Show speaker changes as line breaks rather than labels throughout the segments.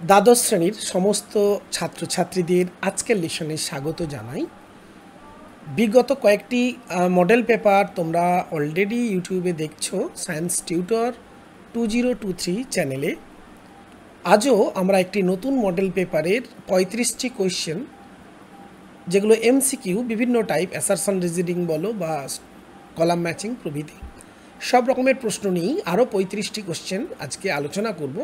দ্বাদশ শ্রেণীর সমস্ত ছাত্রছাত্রীদের আজকের লেসনে স্বাগত জানাই। বিগত কয়েকটি মডেল পেপার তোমরা অলরেডি ইউটিউবে দেখছো সায়েন্স টিউটর 2023 চ্যানেলে। আজও আমরা একটি নতুন মডেল পেপারের 35টি কোয়েশ্চেন, যেগুলো এমসিকিউ, বিভিন্ন টাইপ অ্যাসারশন রিজনিং বলো বা কলাম ম্যাচিং প্রভৃতি সব রকমের প্রশ্ন নিয়েই আরও 35টি কোয়েশ্চেন আজকে আলোচনা করব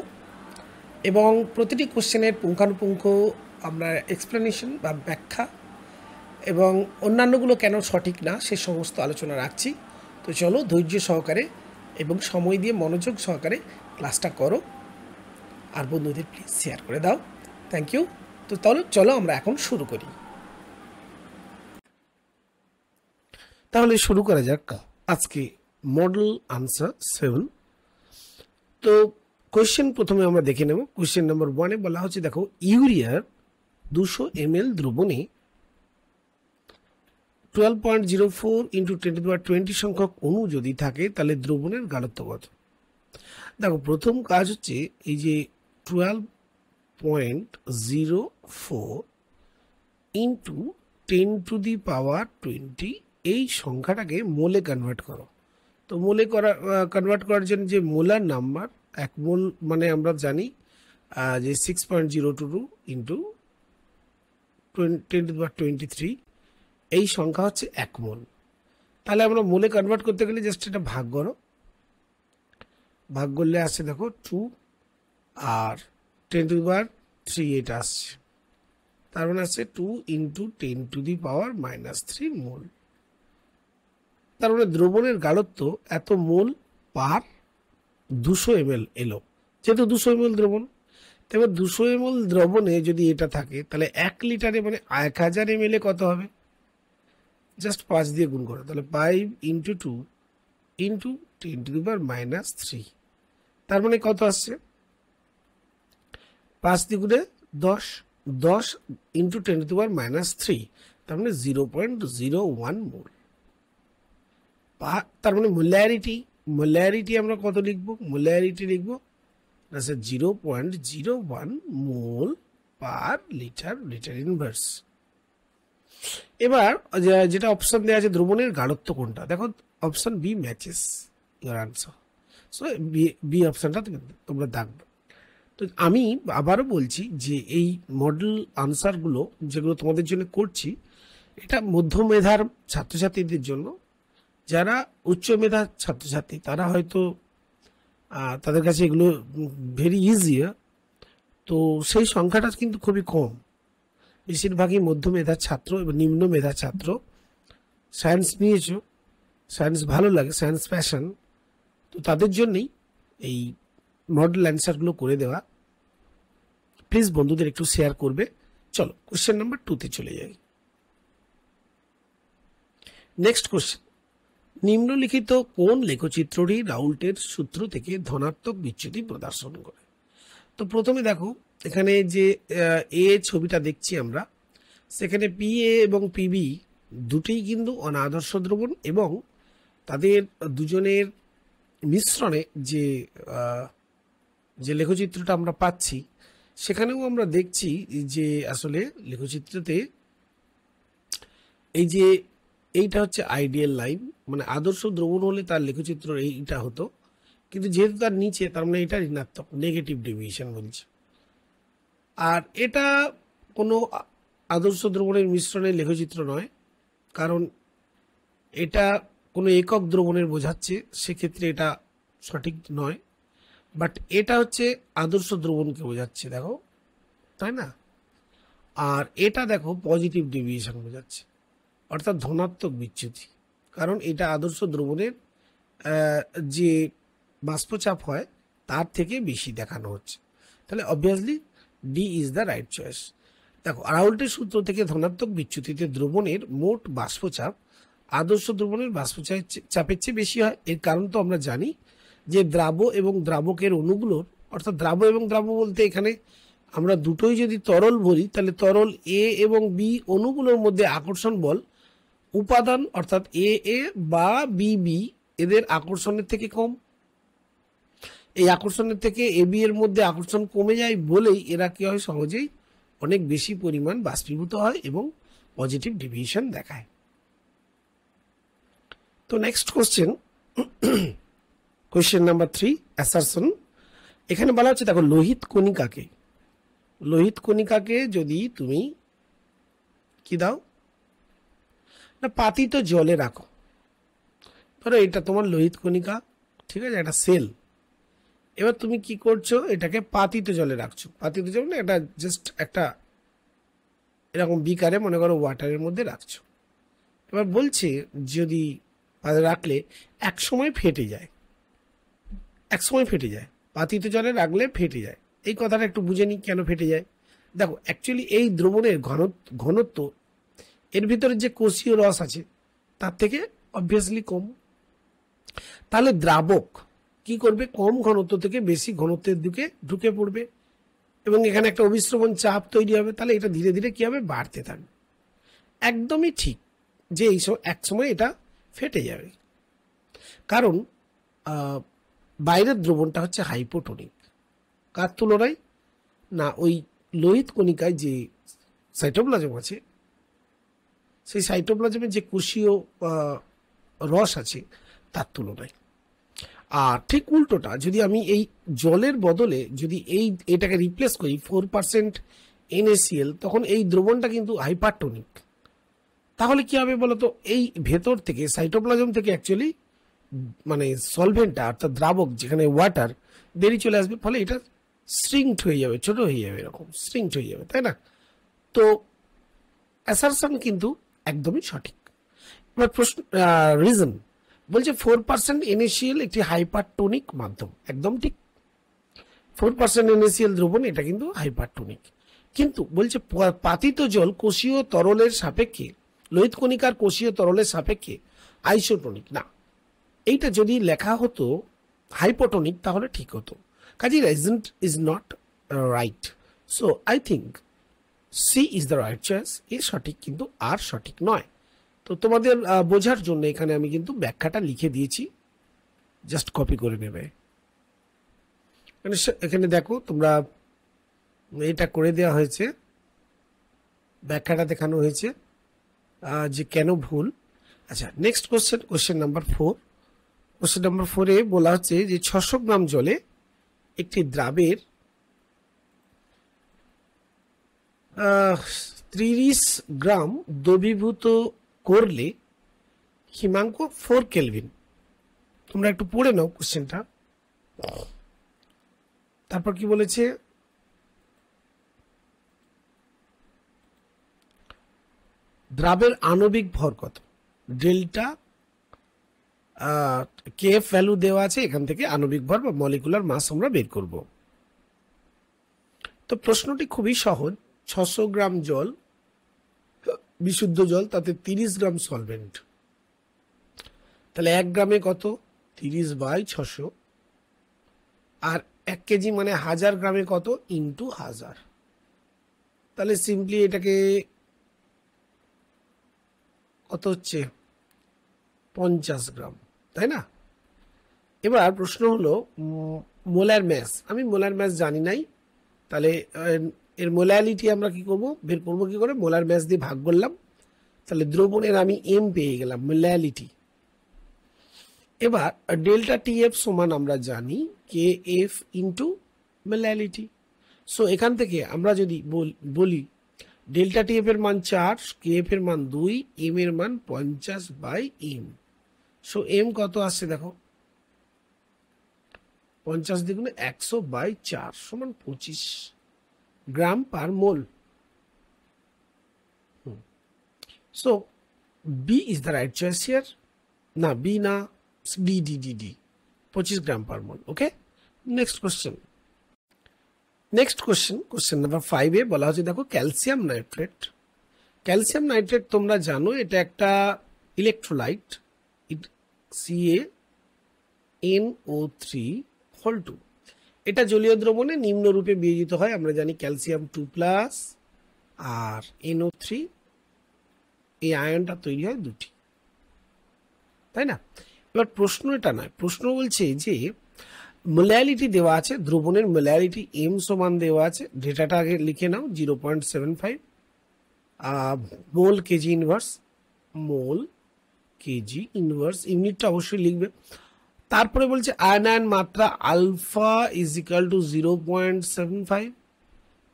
এবং প্রতিটি কোশ্চেনের পুঙ্খানুপুঙ্খ আমরা এক্সপ্লেনেশন বা ব্যাখ্যা এবং অন্যান্যগুলো কেন সঠিক না সে সমস্ত আলোচনা রাখছি। তো চলো ধৈর্য সহকারে এবং সময় দিয়ে মনোযোগ সহকারে ক্লাসটা করো, আর বন্ধুদের প্লিজ শেয়ার করে দাও। Thank you. তো তাহলে চলো আমরা এখন শুরু করি। তাহলে শুরু করা যাক আজকে মডেল আনসার 7। তো কোয়েশ্চেন প্রথমে আমরা দেখে নেব। কোয়েশ্চেন নাম্বার 1-এ বলা হচ্ছে, দেখো, ইউরিয়ার 200 ml দ্রবণে 12.04 × 10⁻20 সংখ্যক অণু যদি থাকে তাহলে দ্রবণের গাঢ়ত্ব কত? দেখো, প্রথম কাজ হচ্ছে এই যে 12.04 × 10⁻20 এই সংখ্যাটাকে মোলে কনভার্ট করো। তো মোলে কনভার্ট করার জন্য যে মোলার নাম্বার, 1 মোল মানে আমরা জানি যে 6.022 × 10⁻23 এই সংখ্যা হচ্ছে 1 মোল। তাহলে আমরা মোলে কনভার্ট করতে গেলে জাস্ট এটা ভাগ করো, ভাগ করলে আসছে দেখো 2 আর 10⁻3 এটা আসছে, তার মানে আসছে 2 × 10⁻³ মোল। তার মানে দ্রবণের গাঢ়ত্ব এত মোল পার 200 ml এলো। যেহেতু 200 ml দ্রবণ, এবার 200 ml দ্রবণে যদি এটা থাকে তাহলে 1 লিটারে মানে 1000 ml কত হবে? জাস্ট 5 দিয়ে গুণ করো, তাহলে 5 × 2 × 10⁻³ তার মানে কত আসছে? 5 দ্বিগুণে 10, 10 × 10⁻³ তার মানে 0.01 মোল। তার মানে মোলারিটি আমরা কত লিখবো? মোলারিটি লিখবো 0.01 mole per litre, litre inverse. এবার যেটা অপশন দেওয়া আছে, দ্রবণের গাঢ়ত্ব কোনটা? দেখো, option B matches your answer. So B অপশনটা তোমরা দেখবে। তো আমি আবারও বলছি যে এই মডেল আনসারগুলো যেগুলো তোমাদের জন্য করছি, এটা মধ্য মেধার ছাত্রছাত্রীদের জন্য। যারা উচ্চ মেধার ছাত্রছাত্রী তারা হয়তো তাদের কাছে এগুলো ভেরি ইজি, তো সেই সংখ্যাটা কিন্তু খুবই কম। বেশিরভাগই মধ্য মেধার ছাত্র এবং নিম্ন মেধার ছাত্র। সায়েন্স নিয়েছো, সায়েন্স ভালো লাগে, সায়েন্স প্যাশন, তো তাদের জন্যই এই মডেল অ্যান্সারগুলো করে দেওয়া। প্লিজ বন্ধুদের একটু শেয়ার করবে। চলো কোশ্চেন নাম্বার 2-তে চলে যাই। নেক্সট কোশ্চেন, নিম্নলিখিত কোন লেখচিত্রটি রাউল্টের সূত্র থেকে ধনাত্মক বিচ্যুতি প্রদর্শন করে? তো প্রথমে দেখো, এখানে যে এ ছবিটা দেখছি আমরা, সেখানে PA এবং PB দুটোই কিন্তু অনাদর্শ দ্রবণ এবং তাদের দুজনের মিশ্রণে যে লেখচিত্রটা আমরা পাচ্ছি, সেখানেও আমরা দেখছি যে আসলে লেখচিত্রতে এই যে এইটা হচ্ছে আইডিয়াল লাইন, মানে আদর্শ দ্রবণ হলে তার লেখচিত্র এইটা হতো, কিন্তু যেহেতু তার নিচে, তার মানে এটা ঋণাত্মক, নেগেটিভ ডেভিয়েশন বলছে। আর এটা কোনো আদর্শ দ্রবণের মিশ্রণের লেখচিত্র নয়, কারণ এটা কোনো একক দ্রবণের বোঝাচ্ছে, সেক্ষেত্রে এটা সঠিক নয়। বাট এটা হচ্ছে আদর্শ দ্রবণকে বোঝাচ্ছে, দেখো, তাই না? আর এটা দেখো পজিটিভ ডেভিয়েশন বোঝাচ্ছে, অর্থাৎ ধনাত্মক বিচ্যুতি, কারণ এটা আদর্শ দ্রবণের যে বাষ্পচাপ হয় তার থেকে বেশি দেখানো হচ্ছে। তাহলে obviously D is the right choice. দেখো, রাউল্টের সূত্র থেকে ধনাত্মক বিচ্যুতিতে দ্রবণের মোট বাষ্পচাপ আদর্শ দ্রবণের বাষ্পচাপের চেয়ে বেশি হয়। এর কারণ তো আমরা জানি যে দ্রাব্য এবং দ্রাবকের অণুগুলোর, অর্থাৎ দ্রাব্য এবং দ্রাব্য বলতে এখানে আমরা দুটোই যদি তরল বলি, তাহলে তরল A এবং B অণুগুলোর মধ্যে আকর্ষণ বল উপাদান অর্থাৎ AA বা BB এদের আকর্ষণের থেকে কম। এই আকর্ষণের থেকে এবি এর মধ্যে আকর্ষণ কমে যায় বলেই এরা কি হয়, সহজেই অনেক বেশি পরিমাণ বাষ্পীভূত হয় এবং পজিটিভ ডেভিয়েশন দেখায়। তো next question, question number 3, assertion. এখানে বলা হচ্ছে দেখো, লোহিত কণিকাকে যদি তুমি কি দাও না, পাতিত জলে রাখো। ধরো এটা তোমার লোহিত কণিকা, ঠিক আছে, একটা সেল। এবার তুমি কি করছো, এটাকে পাতিত জলে রাখছো। পাতিত জল না, এটা জাস্ট একটা এরকম বিকারে, মনে করো ওয়াটারের মধ্যে রাখছো। এবার বলছে যদি রাখলে এক সময় ফেটে যায়, পাতিত জলে রাখলে ফেটে যায়। এই কথাটা একটু বুঝে নিই কেন ফেটে যায়। দেখো অ্যাকচুয়ালি এই দ্রবণের ঘনত্ব এর ভিতরে যে কোষীয় রস আছে তার থেকে অবভিয়াসলি কম। তাহলে দ্রাবক কি করবে, কম ঘনত্ব থেকে বেশি ঘনত্বের দিকে ঢুকে পড়বে এবং এখানে একটা অবিশ্রবণ চাপ তৈরি হবে। তাহলে এটা ধীরে ধীরে কি হবে, বাড়তে থাকবে। একদমই ঠিক যে এই এক সময় এটা ফেটে যাবে, কারণ বাইরের দ্রবণটা হচ্ছে হাইপোটোনিক। কার তুলনায় না, ওই লোহিত কণিকায় যে সাইটোপ্লাজম আছে, সেই সাইটোপ্লাজমের যে কোষীয় রস আছে তার তুলনায়। আর ঠিক উল্টোটা, যদি আমি এই জলের বদলে যদি এটাকে রিপ্লেস করি 4% NaCl, তখন এই দ্রবণটা কিন্তু হাইপারটোনিক। তাহলে কি হবে বলতো, এই ভেতর থেকে সাইটোপ্লাজম থেকে অ্যাকচুয়ালি মানে সলভেন্টটা অর্থাৎ দ্রাবক যেখানে ওয়াটার বেরিয়ে চলে আসবে, ফলে এটা শ্রিঙ্কড হয়ে যাবে, ছোট হয়ে যাবে, এরকম শ্রিঙ্কড হয়ে যাবে, তাই না? তো অ্যাসারশন কিন্তু একদমই সঠিক। এবার প্রশ্ন, রিজন বলছে 4% NaCl একটি হাইপারটোনিক মাধ্যম, একদম ঠিক। 4% NaCl দ্রবণ এটা কিন্তু হাইপারটোনিক, কিন্তু বলছে পাতিত জল কোষীয় তরলের সাপেক্ষে, লোহিত কণিকার কোষীয় তরলের সাপেক্ষে আইসোটোনিক না। এইটা যদি লেখা হতো হাইপোটোনিক তাহলে ঠিক হতো। কাজে reason is not right. So I think C is the right choice. এ সঠিক কিন্তু আর সঠিক নয়। তো তোমাদের বোঝার জন্য এখানে আমি কিন্তু ব্যাখ্যাটা লিখে দিয়েছি, জাস্ট কপি করে নেবে। এখানে দেখো তোমরা, এটা করে দেওয়া হয়েছে, ব্যাখ্যাটা দেখানো হয়েছে যে কেন ভুল। আচ্ছা, next question, question number 4। Question number 4-এ বলা হচ্ছে যে 600 গ্রাম জলে একটি দ্রাবের 30 গ্রাম দ্রবীভূত করলে হিমাঙ্ক 4 কেলভিন। তোমরা একটু পড়ে নাও কোশ্চেনটা। তারপর কি বলেছে, দ্রাবের আণবিক ভর কত, ডেল্টা কেএফ ভ্যালু দেওয়া আছে, এখান থেকে আণবিক ভর বা মলিকুলার মাস আমরা বের করব। তো প্রশ্নটি খুবই সহজ। 600 গ্রাম জল, বিশুদ্ধ জল, তাতে 30 গ্রাম সলভেন্ট, তাহলে 1 গ্রামে কত, 30/600, আর 1 কেজি মানে 1000 গ্রামে কত, ইন্টু 1000। তাহলে সিম্পলি এটাকে কত হচ্ছে, 50 গ্রাম, তাই না? এবার প্রশ্ন হলো মোলার ম্যাস। আমি মোলার ম্যাস জানি নাই, তাহলে এর মোলালিটি আমরা কি করব, বের করবো কি করে, মোলার ম্যাস দিয়ে ভাগ করলাম, তাহলে দ্রবণের আমি এম পেয়ে গেলাম, মোলালিটি। এবার ডেল্টা টিএফ সমান আমরা জানি K F into molality. So এখান থেকে আমরা যদি বলি ডেল্টা টিএফ এর মান 4, কে এফ এর মান 2, এম এর মান 50/m। সো এম কত আসছে দেখো, 50 দ্বিগুণে 100/4 সমান 25 gram per mole. So B is the right choice here. না, বি না, D D D D, 25 gram per mole. Okay, next question. Next question, question number 5-এ বলা হচ্ছে দেখো, ক্যালসিয়াম নাইট্রেট। ক্যালসিয়াম নাইট্রেট তোমরা জানো এটা একটা ইলেকট্রোলাইট, CaNO3(2). এটা জলীয় দ্রবণে নিম্নরূপে বিয়োজিত হয়। আমরা জানি ক্যালসিয়াম 2+ আর NO3, এই আয়নটা তৈরি হয় দুটি, তাই না? এবার প্রশ্ন এটা নয়, প্রশ্ন বলছে যে মোলারিটি দেওয়া আছে, দ্রবণের মোলারিটি এম সমান দেওয়া আছে, ডেটাটা আগে লিখে নাও 0.75 mole kg inverse, mole kg inverse, ইউনিটটা অবশ্যই লিখবে। তারপরে বলছে আয়নায়ন মাত্রা আলফা ইজ ইকাল টু 0.75।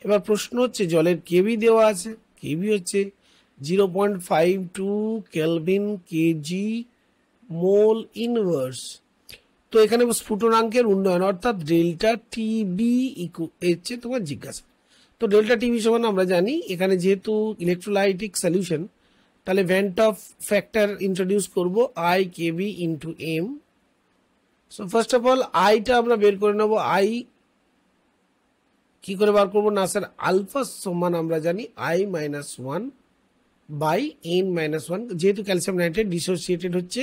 এবার প্রশ্ন হচ্ছে জলের কেবি দেওয়া আছে, কেবি হচ্ছে 0.52 কেলভিন কেজি মোল ইনভার্স। তো এখানে স্ফুটনাঙ্কের উন্নয়ন অর্থাৎ ডেল্টা টিবি হচ্ছে তোমার জিজ্ঞাসা। তো ডেল্টা টিবি সমান আমরা জানি, এখানে যেহেতু ইলেকট্রোলাইটিক সলিউশন তাহলে ভ্যান্ট অফ ফ্যাক্টর ইন্ট্রোডিউস করব i Kb into m. So first of all আইটা আমরা বের করে নেবো। আই কি করে বার করবো না স্যার, আলফা সমান আমরা জানি i minus one by n minus one. যেহেতু ক্যালসিয়াম নাইট্রেট ডিসোসিয়েটেড হচ্ছে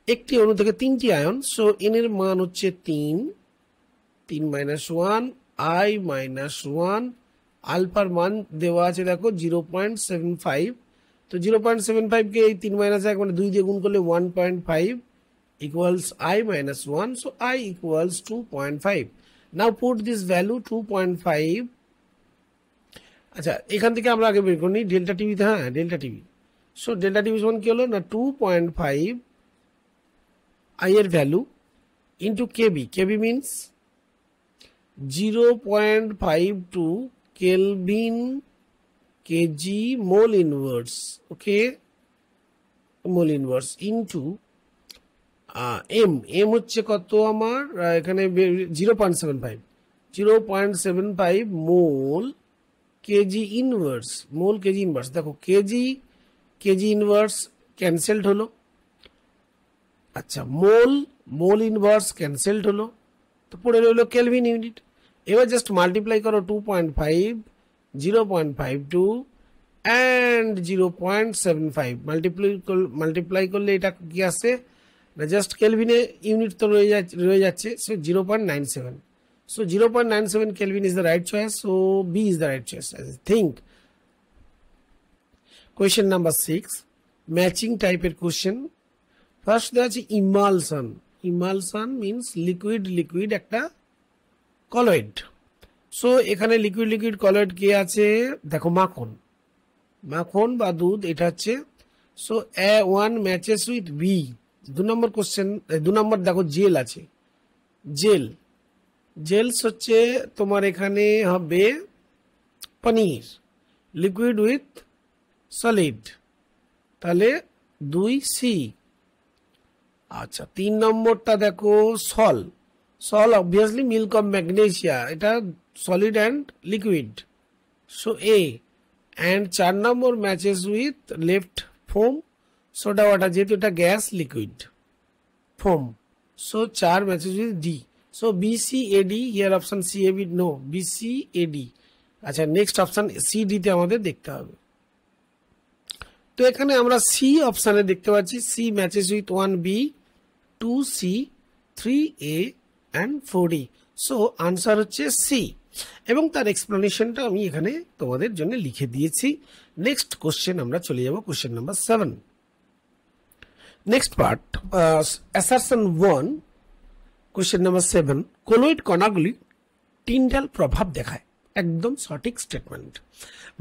একটি অণু থেকে তিনটি আয়ন, সো এন এর মান হচ্ছে 3 minus one I minus one, আলফার মান দেওয়া আছে দেখো 0.75। তো 0.75কে এই 3 মাইনাস 1 মানে 2 দিয়ে গুণ করলে 1.5 equals I minus 1, so I equals 2.5. Now put this value 2.5। আচ্ছা এখান থেকে আমরা আগে বের করি ডেল্টা টিভিতে, হ্যাঁ ডেল্টা টিভি। সো ডেল্টা টিভি সমান কি হলো না 2.5 I এর value into Kb, Kb means 0.52 kelvin kg mole inverse, okay mole inverse into m, m হচ্ছে কত আমার এখানে 0.75 mole kg inverse, mole kg inverse. দেখো কেজি কেজি ইনভার্স ক্যান্সেলড হলো, আচ্ছা মোল মোল ইনভার্স ক্যান্সেলড হলো, তো পড়ে রইলো কেলভিন ইউনিট। এবার জাস্ট মাল্টিপ্লাই করো 2.5 0.52 অ্যান্ড 0.75 মাল্টিপ্লাই করলে এটা কি আসে না জাস্ট কেলভিনে ইউনিট তো রয়ে যাচ্ছে, so 0.97। So 0.97 kelvin is the right choice, so B is the right choice I think. Question number 6 matching টাইপের কোয়েশ্চেন। ফার্স্ট দেওয়া আছে emulsion, emulsion means liquid liquid একটা কলয়েড। সো এখানে লিকুইড লিকুইড কলয়েড কে আছে দেখো মাখন, মাখন বা দুধ এটা হচ্ছে। So A1 matches with B. 2 নম্বর কোশ্চেন, 2 নম্বর দেখো জেল আছে, জেল জেলস হচ্ছে তোমার এখানে হবে পনির, লিকুইড উইথ সলিড, তাহলে 2C। আচ্ছা 3 নম্বরটা দেখো sol, sol obviously milk of magnesia, এটা solid and liquid, so A. And 4 নম্বর matches with left foam, soda water, যেহেতু এটা gas liquid foam, so 4 matches with D, so BCAD here option CAB no, BCAD। আচ্ছা next option CD তে আমাদের দেখতে হবে। তো এখানে আমরা সি অপশানে দেখতে পাচ্ছি C matches with 1B 2C 3A and 4D, so answer হচ্ছে সি। এবং তার এক্সপ্লেনেশনটা আমি এখানে তোমাদের জন্য লিখে দিয়েছি। নেক্সট কোশ্চেন আমরা চলে যাব, question number 7। Next part assertion 1, question number 7 colloid কণাগুলি টিন্ডাল প্রভাব দেখায়, একদম সঠিক স্টেটমেন্ট।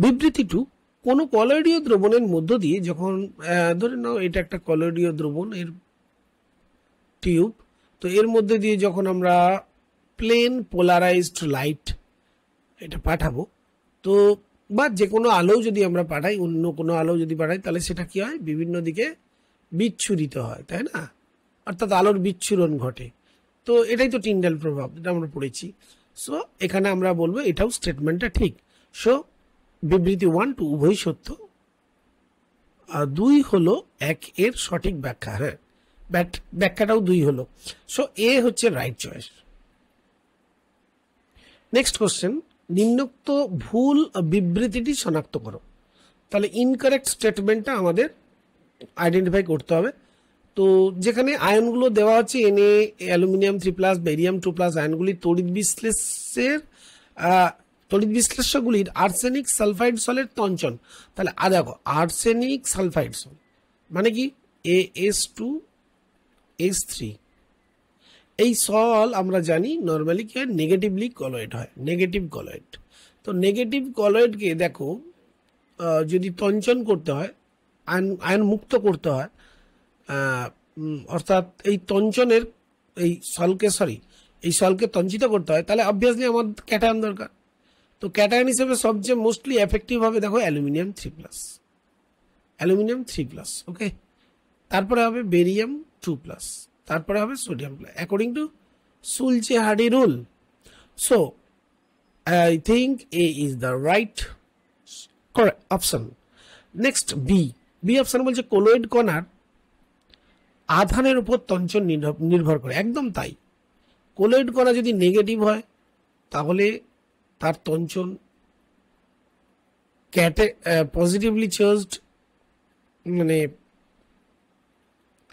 বিবৃতি 2 কোনো কলয়েডীয় দ্রবণের মধ্য দিয়ে যখন ধরে নাও এটা একটা কলয়েডীয় দ্রবণ এর টিউব, তো এর মধ্যে দিয়ে যখন আমরা প্লেন পোলারাইজড লাইট এটা পাঠাবো, তো বা যে কোনো আলো যদি আমরা পাঠাই, অন্য কোনো আলো যদি পাঠাই তাহলে সেটা কি হয় বিভিন্ন দিকে বিচ্ছুরিত হয়, তাই না, অর্থাৎ আলোর বিচ্ছুরণ ঘটে। তো এটাই তো টিন্ডাল প্রভাব, এটা আমরা পড়েছি। সো এখানে আমরা বলবো এটাও স্টেটমেন্টটা ঠিক। সো বিবৃতি 1 2 উভয় সত্য, আর 2 হলো 1 এর সঠিক ব্যাখ্যা, হ্যাঁ ব্যাখ্যাটাও 2 হলো, সো এ হচ্ছে রাইট চয়েস। নেক্সট কোশ্চেন নিম্নোক্ত ভুল বিবৃতিটি শনাক্ত করো। তাহলে ইনকারেক্ট স্টেটমেন্টটা আমাদের আইডেন্টিফাই করতে হবে। তো যেখানে আয়নগুলো দেওয়া হচ্ছে Na অ্যালুমিনিয়াম 3+, বেরিয়াম 2+, আয়নগুলি তড়িৎ বিশ্লেষ্যগুলির আর্সেনিক সালফাইড সলের তঞ্চন। তাহলে দেখো আর্সেনিক সালফাইড সল মানে কি AS2H3, এই সল আমরা জানি নর্মালি কি হয়, নেগেটিভলি কলয়েড হয়, নেগেটিভ কলয়েড। তো নেগেটিভ কলয়েডকে দেখো যদি তঞ্চন করতে হয়, আয়ন মুক্ত করতে হয়, অর্থাৎ এই তঞ্চনের এই সলকে তঞ্চিত করতে হয়, তাহলে অবভিয়াসলি আমার ক্যাটায়ন দরকার। তো ক্যাটায়ন হিসেবে সবচেয়ে মোস্টলি এফেক্টিভ হবে দেখো অ্যালুমিনিয়াম 3+, ওকে। তারপরে হবে বেরিয়াম 2+, তারপরে হবে sodium plus, according to Schulze Hardy rule. So I think A is the right option. Next B option বলছে কলয়েড কণার আধানের উপর তঞ্চন নির্ভর করে, একদম তাই। কলয়েড কণা যদি নেগেটিভ হয় তাহলে তার তঞ্চন পজিটিভলি চার্জড মানে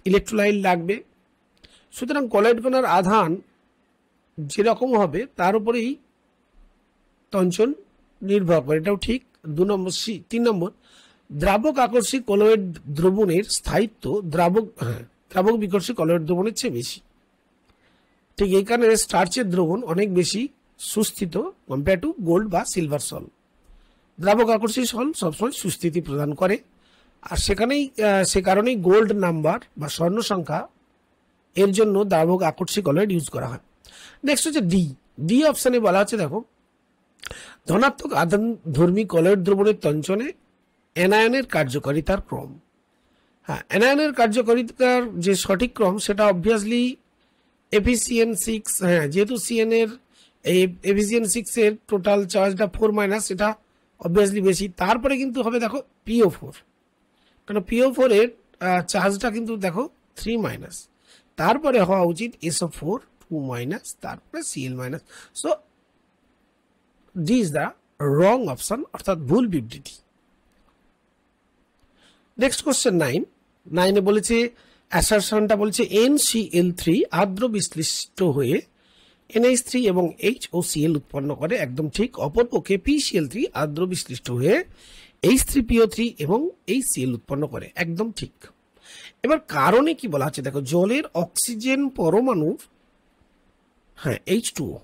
ইলেকট্রোলাইট লাগবে। সুতরাং কলয়েড কণার আধান যেরকম হবে তার উপরেই তঞ্চন নির্ভর করে, এটাও ঠিক। 3 নম্বর দ্রাবক আকর্ষী কলয়েড দ্রবণের স্থায়িত্ব দ্রাবক বিকর্ষী কলয়েড দ্রবণের চেয়ে বেশি। ঠিক এই কারণে স্টার্চের দ্রবণ অনেক বেশি সুস্থিত কম্পেয়ার টু গোল্ড বা সিলভার সল। দ্রাবক আকর্ষী সল সবসময় সুস্থিতি প্রদান করে, আর সে কারণেই গোল্ড নাম্বার বা স্বর্ণ সংখ্যা এর জন্য দ্রাবক আকর্ষী কলয়েড ইউজ করা হয়। নেক্সট হচ্ছে ডি অপশনে বলা হচ্ছে দেখো ধনাত্মক আধান ধর্মী কলয়েড দ্রবণের তঞ্চনে অ্যানায়নের কার্যকারিতার ক্রম। হ্যাঁ, অ্যানায়নের কার্যকারিতার যে সঠিক ক্রম সেটা অবভিয়াসলি Fe(n)6। হ্যাঁ, যেহেতু সিএন এর এই Fe(n)6 এর টোটাল চার্জটা 4- সেটা অবভিয়াসলি বেশি। তারপরে কিন্তু হবে দেখো PO4, কারণ PO4 এর চার্জটা কিন্তু দেখো 3-, তারপরে হওয়া উচিত SO4 2-, তারপরে Cl-। So D is the wrong option, অর্থাৎ ভুল বিবৃতি। নেক্সট কোশ্চেন 9 বলেছে অ্যাসারশনটা বলছে NCl3 আর্দ্র বিশ্লিষ্ট হয়ে NH3 এবং HOCl উৎপন্ন করে, একদম ঠিক। অপরপক্ষে PCl3 আর্দ্র বিশ্লিষ্ট হয়ে H3PO3 এবং HCl উৎপন্ন করে, একদম ঠিক। এবার কারণে কি বলা আছে দেখো, জলের অক্সিজেন পরমাণুর H2O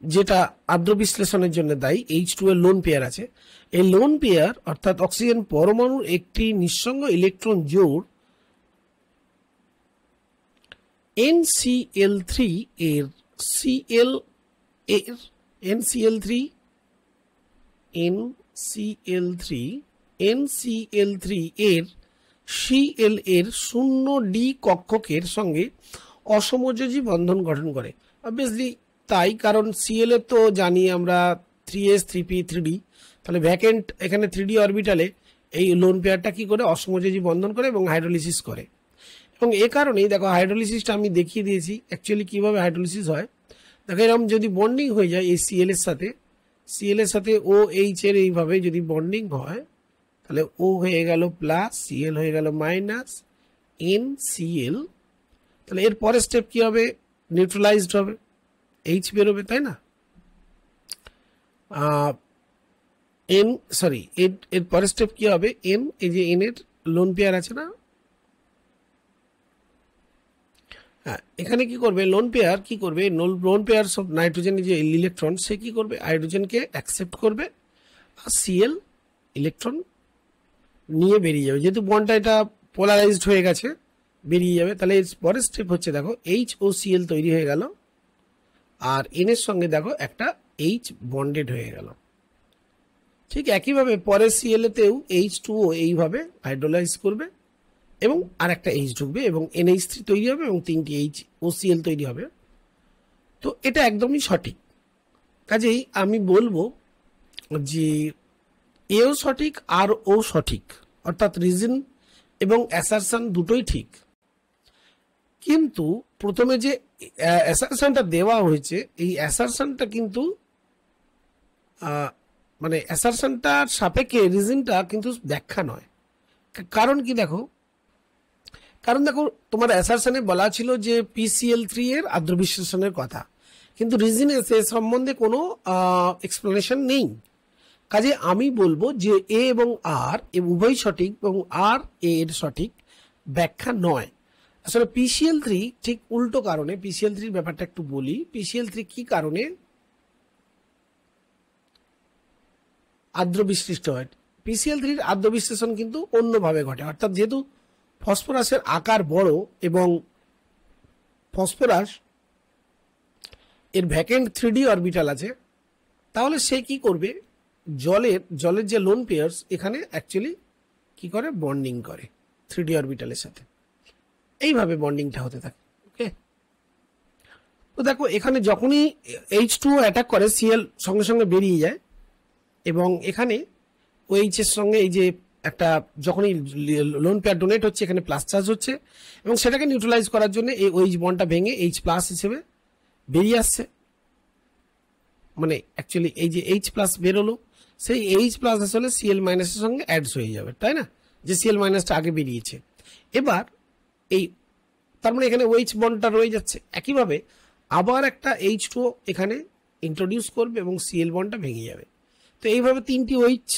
যেটা আর্দ্র বিশ্লেষণের জন্য দায়ী, H2 এর লোন পেয়ার আছে। এই লোন পেয়ার অর্থাৎ অক্সিজেন পরমাণুর একটি নিঃসঙ্গ ইলেকট্রন জোড় NCl3 এর Cl এর 0D কক্ষকের সঙ্গে অসমযোজী বন্ধন গঠন করে। অবভিয়াসলি তাই, কারণ Cl এর তো জানি আমরা 3s 3p 3d, তাহলে ভ্যাকেন্ট এখানে 3d অরবিটালে এই লোন পেয়ারটা কি করে অসমযোজী বন্ধন করে এবং হাইড্রোলিসিস করে। এবং এ কারণেই দেখো হাইড্রোলিসিসটা আমি দেখিয়ে দিয়েছি অ্যাকচুয়ালি কিভাবে হাইড্রোলিসিস হয়। দেখো এরকম যদি বন্ডিং হয়ে যায় এই Cl এর সাথে OH এর এইভাবে যদি বন্ডিং হয়, তাহলে O হয়ে গেল প্লাস, Cl হয়ে গেল মাইনাস, NCl। তাহলে এর পরের স্টেপ কি হবে, নিউট্রালাইজড হবে, H বেরোবে, তাই না? এর পরের স্টেপ কি হবে, N, এই যে N এর লোন পেয়ার আছে না, হ্যাঁ, এখানে কি করবে লোন পেয়ার, লোন পেয়ার সব নাইট্রোজেনের যে ইলেকট্রন সে কি করবে, হাইড্রোজেনকে অ্যাকসেপ্ট করবে আর Cl ইলেকট্রন নিয়ে বেরিয়ে যাবে, যেহেতু বন্ডটা এটা পোলারাইজড হয়ে গেছে বেরিয়ে যাবে। তাহলে এর পরের স্টেপ হচ্ছে দেখো HOCl তৈরি হয়ে গেল, আর N এর সঙ্গে দেখো একটা H বন্ডেড হয়ে গেল। ঠিক একইভাবে পরের Cl তেও H2O এইভাবে হাইড্রোলাইজ করবে এবং আর একটা H ঢুকবে এবং NH3 তৈরি হবে এবং 3টি HOCl তৈরি হবে। তো এটা একদমই সঠিক। কাজেই আমি বলবো যে এও সঠিক আর ও সঠিক, অর্থাৎ রিজন এবং অ্যাসারশন দুটোই ঠিক। কিন্তু প্রথমে যে অ্যাসারশনটা দেওয়া হয়েছে এই অ্যাসারশনটা কিন্তু মানে অ্যাসারশনটার সাপেক্ষে রিজনটা কিন্তু ব্যাখ্যা নয়। কারণ কি দেখো, তোমার অ্যাসারশনে বলা ছিল যে PCl3 এর আর্দ্র বিশ্লেষণের কথা, কিন্তু রিজনে সে সম্বন্ধে কোনো এক্সপ্লেনেশন নেই। কাজে আমি বলবো যে এ এবং আর উভয় সঠিক এবং আর এর সঠিক ব্যাখ্যা নয়। আসলে PCl3 ঠিক উল্টো কারণে, PCl3 এর ব্যাপারটা একটু বলি। PCl3 কি কারণে আদ্র বিশ্লিষ্ট হয়? PCl3 এর আদ্র বিশ্লেষণ কিন্তু অন্যভাবে ঘটে, অর্থাৎ যেহেতু ফসফরাসের আকার বড় এবং ফসফরাস এর ভ্যাকেন্ট 3d অরবিটাল আছে, তাহলে সে কি করবে, জলের যে লোন পেয়ার্স এখানে অ্যাকচুয়ালি কি করে, বন্ডিং করে 3d অরবিটালের সাথে, এইভাবে বন্ডিংটা হতে থাকে। ওকে, তো দেখো এখানে যখনই H2O অ্যাটাক করে, Cl সঙ্গে সঙ্গে বেরিয়ে যায় এবং এখানে OH এর সঙ্গে এই যে একটা যখনই লোন পেয়ার ডোনেট হচ্ছে, এখানে প্লাস চার্জ হচ্ছে এবং সেটাকে নিউট্রালাইজ করার জন্য এই OH বন্ডটা ভেঙে H প্লাস হিসেবে বেরিয়ে আসছে। মানে অ্যাকচুয়ালি এই যে H প্লাস বেরোলো, সেই H প্লাস আসলে Cl মাইনাসের সঙ্গে অ্যাডস হয়ে যাবে, তাই না, যে Cl মাইনাসটা আগে বেরিয়েছে। এবার এই তার মানে এখানে OH বন্ডটা রয়ে যাচ্ছে, একইভাবে আবার একটা H2O এখানে ইন্ট্রোডিউস করবে এবং Cl বন্ডটা ভেঙে যাবে। তো এইভাবে 3টি OH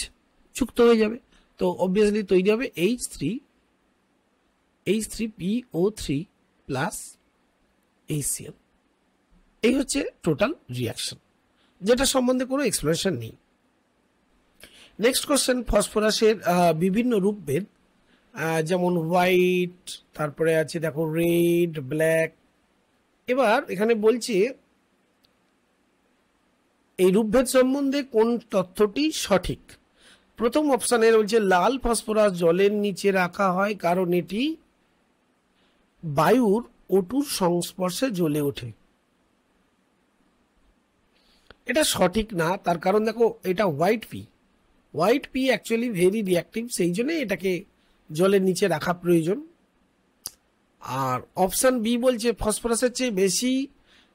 যুক্ত হয়ে যাবে, তো অবভিয়াসলি তৈরি হবে H3PO3 প্লাস HCl। এই হচ্ছে টোটাল রিয়াকশন, যেটা সম্বন্ধে কোনো এক্সপ্লেনেশন নেই। নেক্সট কোশ্চেন, ফসফরাসের বিভিন্ন রূপভেদ, যেমন হোয়াইট, তারপরে আছে দেখো রেড, ব্ল্যাক। এবার এখানে বলছে এই রূপভেদ সম্বন্ধে কোন তথ্যটি সঠিক। প্রথম অপশানে বলছে লাল ফসফরাস জলের নিচে রাখা হয় কারণ এটি বায়ুর O2 সংস্পর্শে জ্বলে ওঠে। এটা সঠিক না, তার কারণ দেখো এটা white P actually very reactive, সেই জন্য এটাকে জলের নিচে রাখা প্রয়োজন। আর অপশন বি বলছে ফসফরাসের চেয়ে বেশি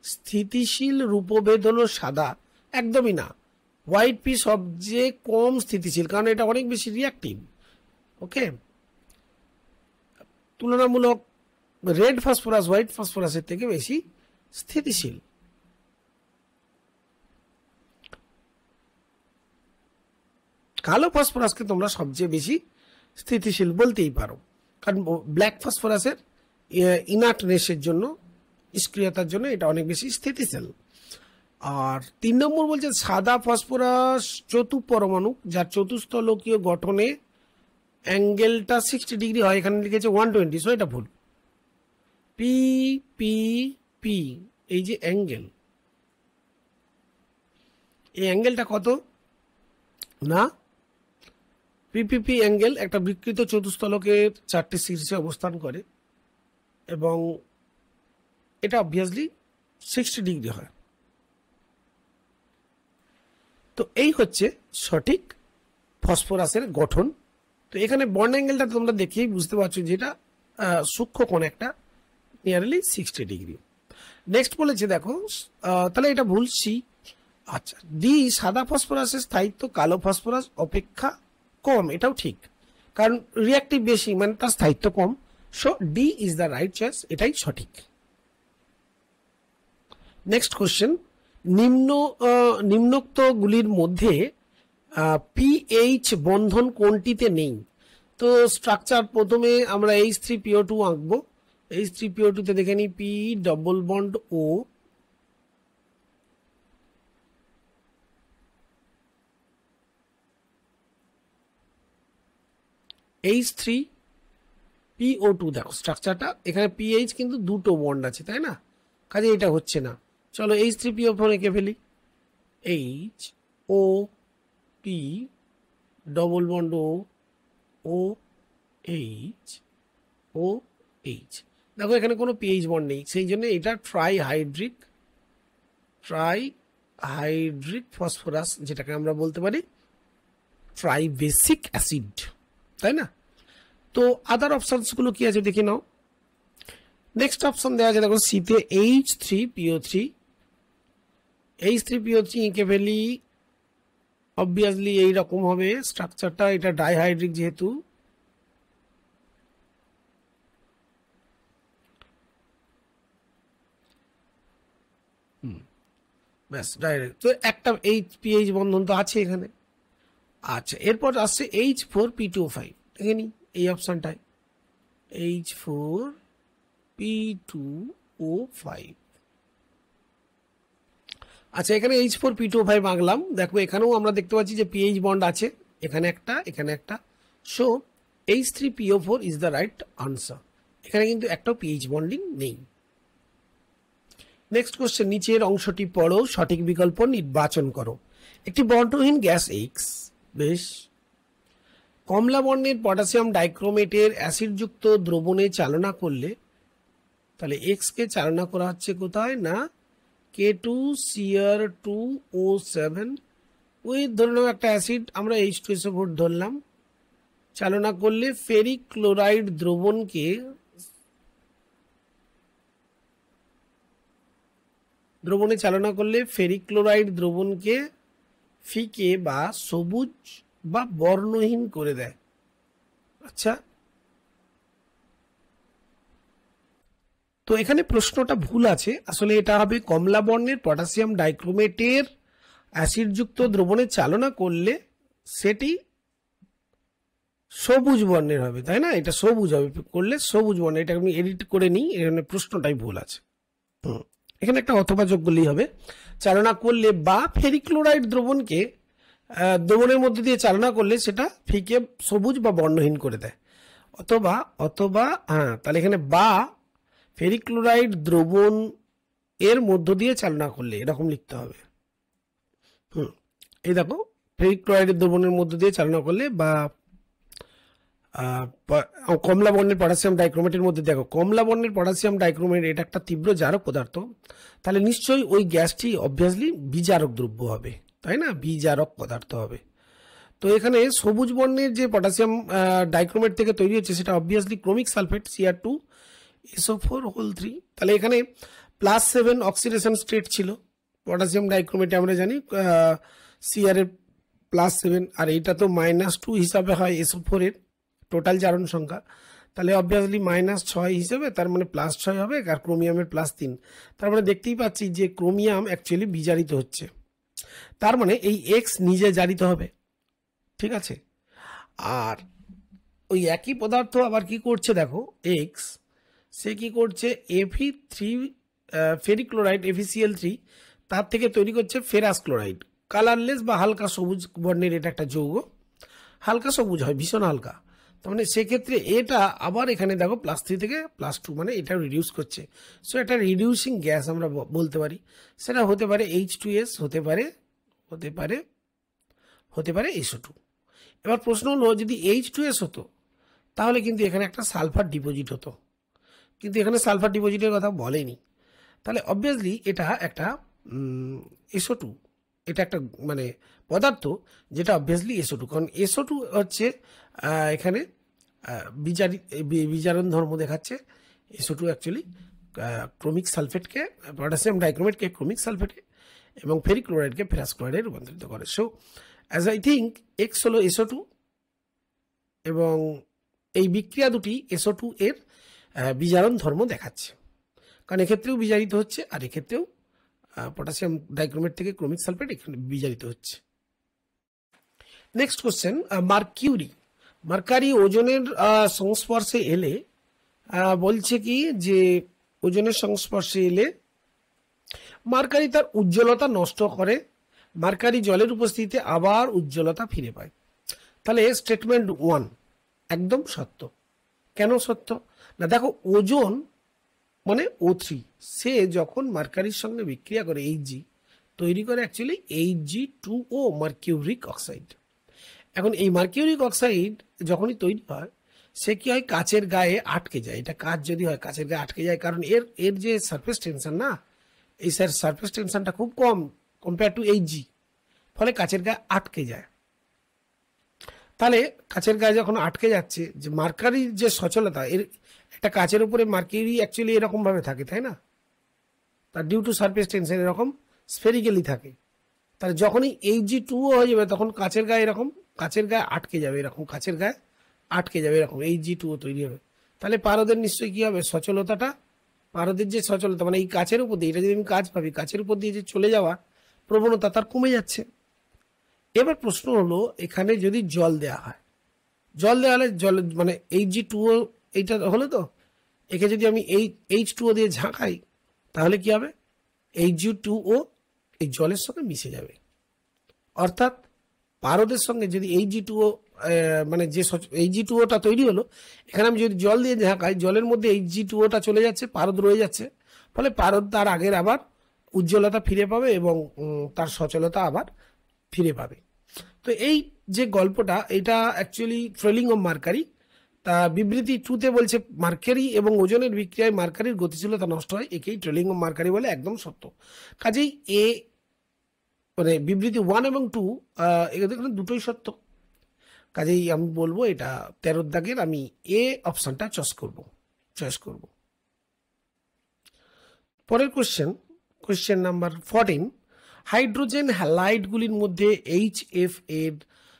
স্থিতিশীল রূপভেদ হলো সাদা। একদমই না, হোয়াইট পি সবচেয়ে কম স্থিতিশীল, কারণ এটা অনেক বেশি রিয়াক্টিভ। ওকে, তুলনামূলক রেড ফসফরাস হোয়াইট ফসফরাসের থেকে বেশি স্থিতিশীল। কালো ফসফরাসকে তোমরা সবচেয়ে বেশি স্থিতিশীল বলতেই পারো, কারণ ব্ল্যাক ফসফরাসের ইনার্টনেসের জন্য, নিষ্ক্রিয়তার জন্য এটা অনেক বেশি স্থিতিশীল। আর 3 নম্বর বলছে সাদা ফসফরাস চতুপরমাণু, যার চতুস্থলকীয় গঠনে অ্যাঙ্গেলটা 60 ডিগ্রি হয়, এখানে লিখেছে 120, সো এটা ভুল। পি পি পি এই যে অ্যাঙ্গেল, এই অ্যাঙ্গেলটা কত না, পিপিপি অ্যাঙ্গেল একটা বিকৃত চতুস্থলকের 4টি শীর্ষে অবস্থান করে এবং এটা অবভিয়াসলি 60 ডিগ্রি হয়। তো এই হচ্ছে সঠিক ফসফরাসের গঠন। তো এখানে বন্ড অ্যাঙ্গেলটা তোমরা দেখেই বুঝতে পারছো যে এটা সূক্ষ্ম কোণ একটা, নিয়ারলি 60 ডিগ্রি। নেক্সট বলেছে দেখো, তাহলে এটা ভুলছি। আচ্ছা, ডি সাদা ফসফরাসের স্থায়িত্ব কালো ফসফরাস অপেক্ষা কম, এটাও ঠিক, কারণ রিয়াক্টিভ বেশি মানে তার স্থায়িত্ব কম। So D is the right choice, এটাই সঠিক। নেক্সট কোশ্চেন, নিম্নোক্তগুলির মধ্যে পিএইচ বন্ধন কোনটিতে নেই। তো স্ট্রাকচার প্রথমে আমরা H3PO2 আঁকবো। H3PO2 তে দেখে নিই পি ডবল বন্ড ও, H3PO2 দেখো স্ট্রাকচারটা, এখানে পিএইচ কিন্তু দুটো বন্ড আছে, তাই না, কাজে এটা হচ্ছে না। চলো H3PO4 এঁকে ফেলি, H O P double bond O H O H. দেখো এখানে কোনো পিএইচ বন্ড নেই, সেই জন্য এটা ট্রাইহাইড্রিক ফসফরাস, যেটাকে আমরা বলতে পারি ট্রাইবেসিক অ্যাসিড, তাই না। তো আদার অপশনসগুলো কি আছে দেখে নাও। নেক্সট অপশন দেওয়া আছে দেখো সিতে H3PO3 এঁকে ফেলি, অবভিয়াসলি এইরকম হবে স্ট্রাকচারটা, এটা ডাইহাইড্রিক যেহেতু। ব্যাস ডাইরেক্ট, তো একটা পিএইচ বন্ধন তো আছে এখানে। আচ্ছা, এরপর আসছে H4P2O5, দেখে নি এই অপশনটায় H4 P2O5। আচ্ছা, এখানে H4P2O5 আঁকলাম। দেখো এখানেও আমরা দেখতে পাচ্ছি যে পিএইচ বন্ড আছে, এখানে একটা, এখানে একটা। So H3PO4 is the right answer. এখানে কিন্তু একটাও পিএইচ বন্ডিং নেই। নেক্সট কোশ্চেন, নিচের অংশটি পড়ো, সঠিক বিকল্প নির্বাচন করো। একটি বর্ণহীন গ্যাস এক্স, বেশ, কমলা বর্ণের পটাশিয়াম ডাইক্রোমেটের অ্যাসিডযুক্ত দ্রবণে চালনা করলে, তাহলে এক্স কে চালনা করা হচ্ছে কোথায় না K2Cr2O7 ওই ধরনের একটা অ্যাসিড, আমরা H2SO4 ধরলাম। চালনা করলে ফেরিক ক্লোরাইড দ্রবণকে চালনা করলে ফেরিক ক্লোরাইড দ্রবণকে ফিকে বা সবুজ বা বর্ণহীন করে দেয়। আচ্ছা, তো এখানে প্রশ্নটা ভুল আছে। আসলে এটা হবে কমলা বর্ণের পটাশিয়াম ডাইক্রোমেটের অ্যাসিডযুক্ত দ্রবণে চালনা করলে সেটি সবুজ বর্ণের হবে, তাই না? এটা সবুজ হবে, করলে সবুজ বর্ণের। এটা আমি এডিট করে নিই, এখানে প্রশ্নটাই ভুল আছে। এখানে একটা অথবা যোগ করলেই হবে। চালনা করলে বা ফেরিক্লোরাইড দ্রবণকে দ্রবণের মধ্যে দিয়ে চালনা করলে সেটা ফিকে সবুজ বা বর্ণহীন করে দেয়। অথবা হ্যাঁ, তাহলে এখানে বা ফেরিক্লোরাইড দ্রবণ এর মধ্য দিয়ে চালনা করলে এরকম লিখতে হবে। এই দেখো, ফেরিক্লোরাইড দ্রবণের মধ্য দিয়ে চালনা করলে বা কমলা বর্ণের পটাশিয়াম ডাইক্রোমেটের মধ্যে, দেখো কমলা বর্ণের পটাশিয়াম ডাইক্রোমেট এটা একটা তীব্র জারক পদার্থ, তাহলে নিশ্চয়ই ওই গ্যাসটি অবভিয়াসলি বিজারক দ্রব্য হবে, তাই না? বিজারক পদার্থ হবে। তো এখানে সবুজ বর্ণের যে পটাশিয়াম ডাইক্রোমেট থেকে তৈরি হচ্ছে সেটা অবভিয়াসলি ক্রোমিক সালফেট Cr2SO4 তাহলে এখানে +7 অক্সিডেশন স্টেট ছিল পটাশিয়াম ডাইক্রোমেটে, আমরা জানি Cr এর +7, আর এইটা তো -2 হিসাবে হয় SO4 এর টোটাল জারণ সংখ্যা, তাহলে অবভিয়াসলি -6 হিসেবে, তার মানে +6 হবে, আর ক্রোমিয়ামের +3, তার মানে দেখতেই পাচ্ছি যে ক্রোমিয়াম অ্যাকচুয়ালি বিজারিত হচ্ছে, তার মানে এই এক্স নিজে জারিত হবে, ঠিক আছে? আর ওই একই পদার্থ আবার কি করছে, দেখো এক্স সে কি করছে, Fe3 ফেরিক ক্লোরাইড FeCl3 তার থেকে তৈরি করছে ফেরাস ক্লোরাইড, কালারলেস বা হালকা সবুজ বর্ণের, এটা একটা যৌগ, হালকা সবুজ হয়, ভীষণ হালকা। তার মানে সেক্ষেত্রে এটা আবার এখানে দেখো +3 থেকে +2, মানে এটা রিডিউস করছে। সো এটা রিডিউসিং গ্যাস আমরা বলতে পারি। সেটা হতে পারে H2S, হতে পারে SO2। এবার প্রশ্ন হলো, যদি H2S হতো তাহলে কিন্তু এখানে একটা সালফার ডিপোজিট হতো, কিন্তু এখানে সালফার ডিপোজিটের কথা বলেনি, তাহলে অবভিয়াসলি এটা একটা SO2, এটা একটা মানে পদার্থ যেটা অবভিয়াসলি SO2, কারণ SO2 হচ্ছে এখানে বিজারণ ধর্ম দেখাচ্ছে। SO2 অ্যাকচুয়ালি ক্রোমিক সালফেটকে, পটাশিয়াম ডাইক্রোমেটকে ক্রোমিক সালফেটে এবং ফেরিক ক্লোরাইডকে ফেরাস ক্লোরাইডে রূপান্তরিত করে। So as I think X হলো SO2, এবং এই বিক্রিয়া দুটি SO2 এর বিজারণ ধর্ম দেখাচ্ছে, কারণ এক্ষেত্রেও বিজারিত হচ্ছে, আর এক্ষেত্রেও পটাশিয়াম ডাইক্রোমেট থেকে ক্রোমিক সালফেট এখানে বিজারিত হচ্ছে। নেক্সট কোশ্চেন, মার্কারি ওজনের সংস্পর্শে এলে, বলছে কি যে ওজনের সংস্পর্শে এলে মার্কারি তার উজ্জ্বলতা নষ্ট করে, মার্কারি জলের উপস্থিতিতে আবার উজ্জ্বলতা ফিরে পায়। তাহলে স্টেটমেন্ট 1 একদম সত্য। কেন সত্য না, দেখো ওজন মানে O3, সে যখন মার্কারির সঙ্গে বিক্রিয়া করে Hg তৈরি করে অ্যাকচুয়ালি Hg2O মার্কিউরিক অক্সাইড। এখন এই মার্কিউরিক অক্সাইড যখনই তৈরি হয় সে কি হয়, কাচের গায়ে আটকে যায়। এটা কাচ যদি হয় কাচের গায়ে আটকে যায়, কারণ এর যে সারফেস টেনশন না, এই সারফেস টেনশনটা খুব কম কম্পেয়ার টু Hg, ফলে কাচের গায়ে আটকে যায়। তাহলে কাচের গায়ে যখন আটকে যাচ্ছে, যে মার্কারির যে সচলতা, এর একটা কাচের উপরে মার্কিউরি অ্যাকচুয়ালি এরকম ভাবে থাকে, তাই না? তার ডিউ টু সারফেস টেনশন এরকম স্ফেরিক্যালি থাকে। তাহলে যখনই Hg2O হয়ে যাবে তখন কাচের গায়ে এরকম, কাচের গায়ে আটকে যাবে, এরকম কাচের গায়ে আটকে যাবে, এরকম Hg2O তৈরি হবে। তাহলে পারদের নিশ্চয়ই কি হবে, সচলতাটা, পারদের যে সচলতা মানে এই কাচের উপর দিয়ে, এটা যদি আমি কাচ ভাবি, কাচের উপর দিয়ে যে চলে যাওয়া প্রবণতা তার কমে যাচ্ছে। এবার প্রশ্ন হলো, এখানে যদি জল দেওয়া হয়, জল দেওয়া হলে জল মানে Hg2O এইটা হলো, তো একে যদি আমি H2O দিয়ে ঝাঁকাই তাহলে কি হবে, Hg2O এই জলের সঙ্গে মিশে যাবে। অর্থাৎ পারদের সঙ্গে যদি Hg2O মানে যে Hg2O তৈরি হলো, এখানে আমি যদি জল দিয়ে ঝাঁকাই, জলের মধ্যে Hg2O চলে যাচ্ছে, পারদ রয়ে যাচ্ছে, ফলে পারদ তার আগের আবার উজ্জ্বলতা ফিরে পাবে এবং তার সচলতা আবার ফিরে পাবে। তো এই যে গল্পটা, এটা অ্যাকচুয়ালি ট্রেলিং অফ মার্কারি। তা বিবৃতি 2-তে বলছে মার্কারি এবং ওজনের বিক্রিয়ায় মার্কারির গতিশীলতা নষ্ট হয়, একেই ট্রেলিং অফ মার্কারি বলে, একদম সত্য। কাজেই এ মানে বিবৃতি 1 এবং 2 এখানে দুটোই সত্য। কাজেই আমি বলবো এটা 13 দাগের আমি এ অপশনটা চয়েস করব। পরের কোশ্চেন নাম্বার 14, হাইড্রোজেন হ্যালাইডগুলির মধ্যে HF এর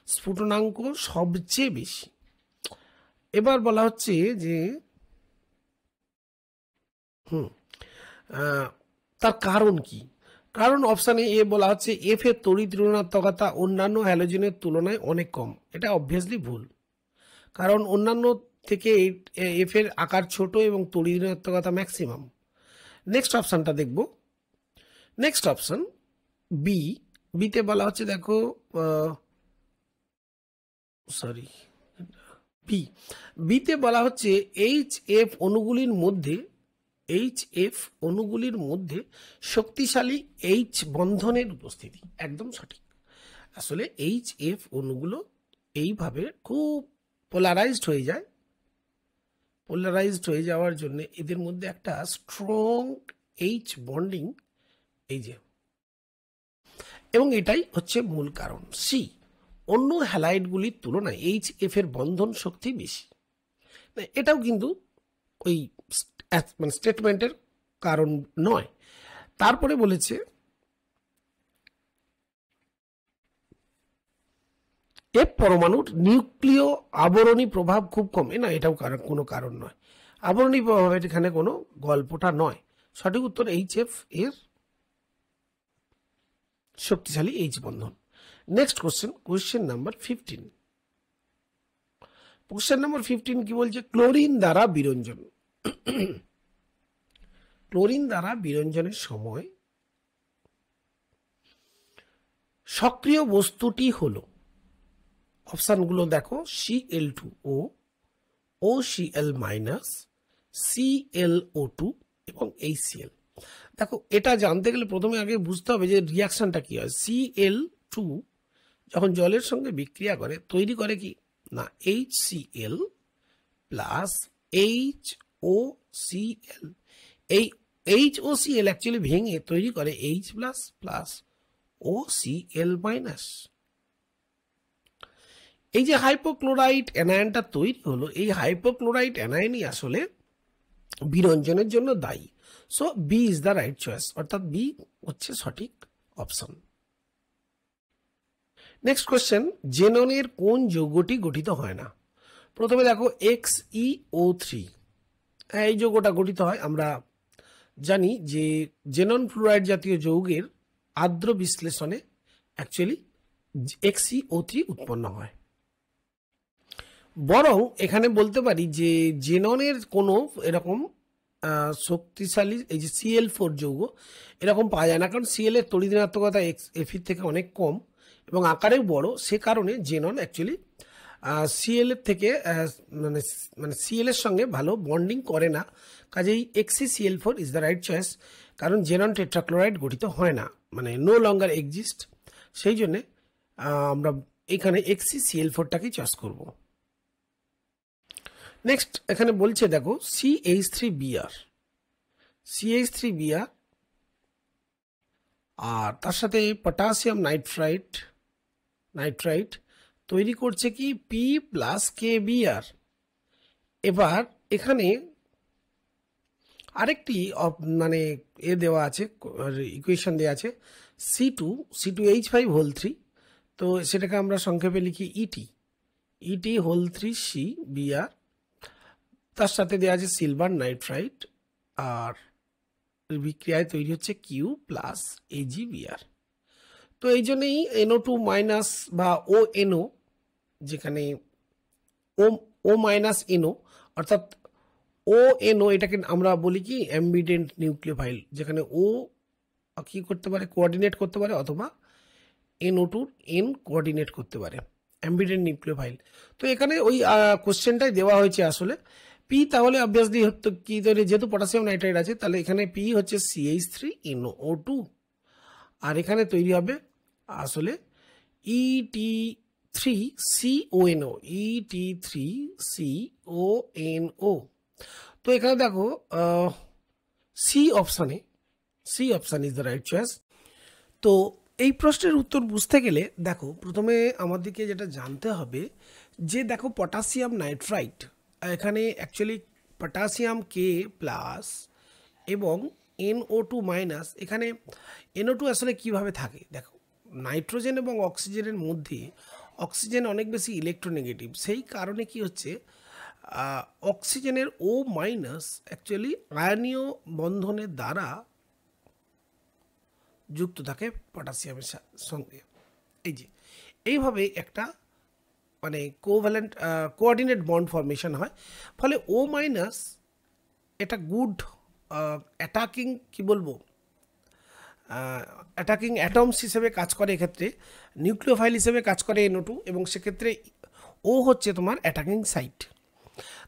স্ফুটনাঙ্ক সবচেয়ে বেশি। এবার বলা হচ্ছে যে তার কারণ কি। কারণ অপশানে এ বলা হচ্ছে এফ এর তড়িৎ ঋণাত্মকতা অন্যান্য হ্যালোজেনের তুলনায় অনেক কম। এটা অবভিয়াসলি ভুল, কারণ অন্যান্য থেকে এফ এর আকার ছোট এবং তড়িৎ ঋণাত্মকতা ম্যাক্সিমাম। নেক্সট অপশানটা দেখব। নেক্সট অপশান বিতে বলা হচ্ছে, দেখো বিতে বলা হচ্ছে HF অণুগুলির মধ্যে শক্তিশালী H বন্ধনের উপস্থিতি। একদম সঠিক। আসলে HF অণুগুলো এইভাবে খুব পোলারাইজড হয়ে যাওয়ার জন্য এদের মধ্যে একটা স্ট্রং H বন্ডিং, এই যে, এবং এটাই হচ্ছে মূল কারণ। অন্য হ্যালাইডগুলির তুলনায় HF এর বন্ধন শক্তি বেশি। এটাও কিন্তু ওই মানে স্টেটমেন্টের কারণ নয়। তারপরে বলেছে এফ পরমাণুর নিউক্লিয় আবরণী প্রভাব খুব কম। না, এটাও কোনো কারণ নয়। আবরণী প্রভাবের এখানে কোনো গল্পটা নয়। সঠিক উত্তর HF এর শক্তিশালী H বন্ধন। Next question number 15। Question number 15 কি বলছে, ক্লোরিন দ্বারা বিরঞ্জনের সময় সক্রিয় বস্তুটি হলো, অপশানগুলো দেখো, Cl2O, OCl-, ClO2 এবং HCl। দেখো, এটা জানতে গেলে প্রথমে আগে বুঝতে হবে যে রিয়াকশনটা কি হয়। Cl2 যখন জলের সঙ্গে বিক্রিয়া করে তৈরি করে কি না, HCl প্লাস HOCl। এই HOCl অ্যাকচুয়ালি ভেঙে তৈরি করে H plus plus OCl minus. এই যে হাইপোক্লোরাইট অ্যানায়নটা তৈরি হলো, এই হাইপোক্লোরাইট অ্যানায়নই আসলে বিরঞ্জনের জন্য দায়ী। So B is the right choice, অর্থাৎ বি হচ্ছে সঠিক অপশন। নেক্সট কোশ্চেন, জেননের কোন যৌগটি গঠিত হয় না। প্রথমে দেখো XeO3, এই যৌগটা গঠিত হয়। আমরা জানি যে জেনন ফ্লুরাইড জাতীয় যৌগের আর্দ্র বিশ্লেষণে অ্যাকচুয়ালি XeO3 উৎপন্ন হয়। বরং এখানে বলতে পারি যে জেননের কোনো এরকম শক্তিশালী এই যে Cl4 যৌগ এরকম পাওয়া যায় না, কারণ Cl এর তড়িৎ ঋণাত্মকতা Fe থেকে অনেক কম এবং আকারেও বড়। সে কারণে জেনন অ্যাকচুয়ালি Cl এর থেকে মানে Cl এর সঙ্গে ভালো বন্ডিং করে না। কাজেই XeCl4 is the right choice, কারণ জেনন টেট্রাক্লোরাইড গঠিত হয় না, মানে নো লঙ্গার এক্সিস্ট। সেই জন্যে আমরা এখানে XeCl4টাকেই চয়েস করব। নেক্সট এখানে বলছে, দেখো, CH3Br আর তার সাথে পটাশিয়াম নাইট্রাইট তৈরি করছে কি P+KBr। এবার এখানে আরেকটি মানে দেওয়া আছে, ইকুয়েশন দেওয়া আছে C2H5 তো সেটাকে আমরা সংক্ষেপে লিখি ET3CBr। তার সাথে দেওয়া আছে সিলভার নাইট্রাইট, আর বিক্রিয়ায় তৈরি হচ্ছে Q+AgBr। তো এই জন্যই NO2- বা ONO, যেখানে O- NO অর্থাৎ ONO এটাকে আমরা বলি কি অ্যাম্বিডেন্ট নিউক্লিওফাইল, যেখানে ও কি করতে পারে, কোঅর্ডিনেট করতে পারে, অথবা NO2 N কোঅর্ডিনেট করতে পারে, অ্যাম্বিডেন্ট নিউক্লিওফাইল। তো এখানে ওই কোশ্চেনটাই দেওয়া হয়েছে আসলে পি, তাহলে অবভিয়াসলি হতো কি ধরে, যেহেতু পটাশিয়াম নাইট্রাইড আছে তাহলে এখানে পি হচ্ছে CH3NO2, আর এখানে তৈরি হবে আসলে ET3CONO, ET3CONO। তো এখানে দেখো সি অপশানে, C option is the right choice. তো এই প্রশ্নের উত্তর বুঝতে গেলে দেখো প্রথমে আমাদেরকে যেটা জানতে হবে যে দেখো পটাশিয়াম নাইট্রাইট, এখানে অ্যাকচুয়ালি পটাশিয়াম K প্লাস এবং NO2 মাইনাস, এখানে NO2 আসলে কিভাবে থাকে দেখো, নাইট্রোজেন এবং অক্সিজেনের মধ্যে অক্সিজেন অনেক বেশি ইলেকট্রোনেগেটিভ, সেই কারণে কি হচ্ছে অক্সিজেনের O মাইনাস অ্যাকচুয়ালি আয়নীয় বন্ধনের দ্বারা যুক্ত থাকে পটাশিয়ামের সঙ্গে। এই যে এইভাবে একটা মানে কোভ্যালেন্ট কোঅর্ডিনেট বন্ড ফর্মেশন হয়, ফলে O মাইনাস এটা গুড অ্যাটাকিং কি বলবো অ্যাটাকিং অ্যাটমস হিসেবে কাজ করে, এক্ষেত্রে নিউক্লিওফাইল হিসেবে কাজ করে NO2, এবং সেক্ষেত্রে ও হচ্ছে তোমার অ্যাটাকিং সাইট।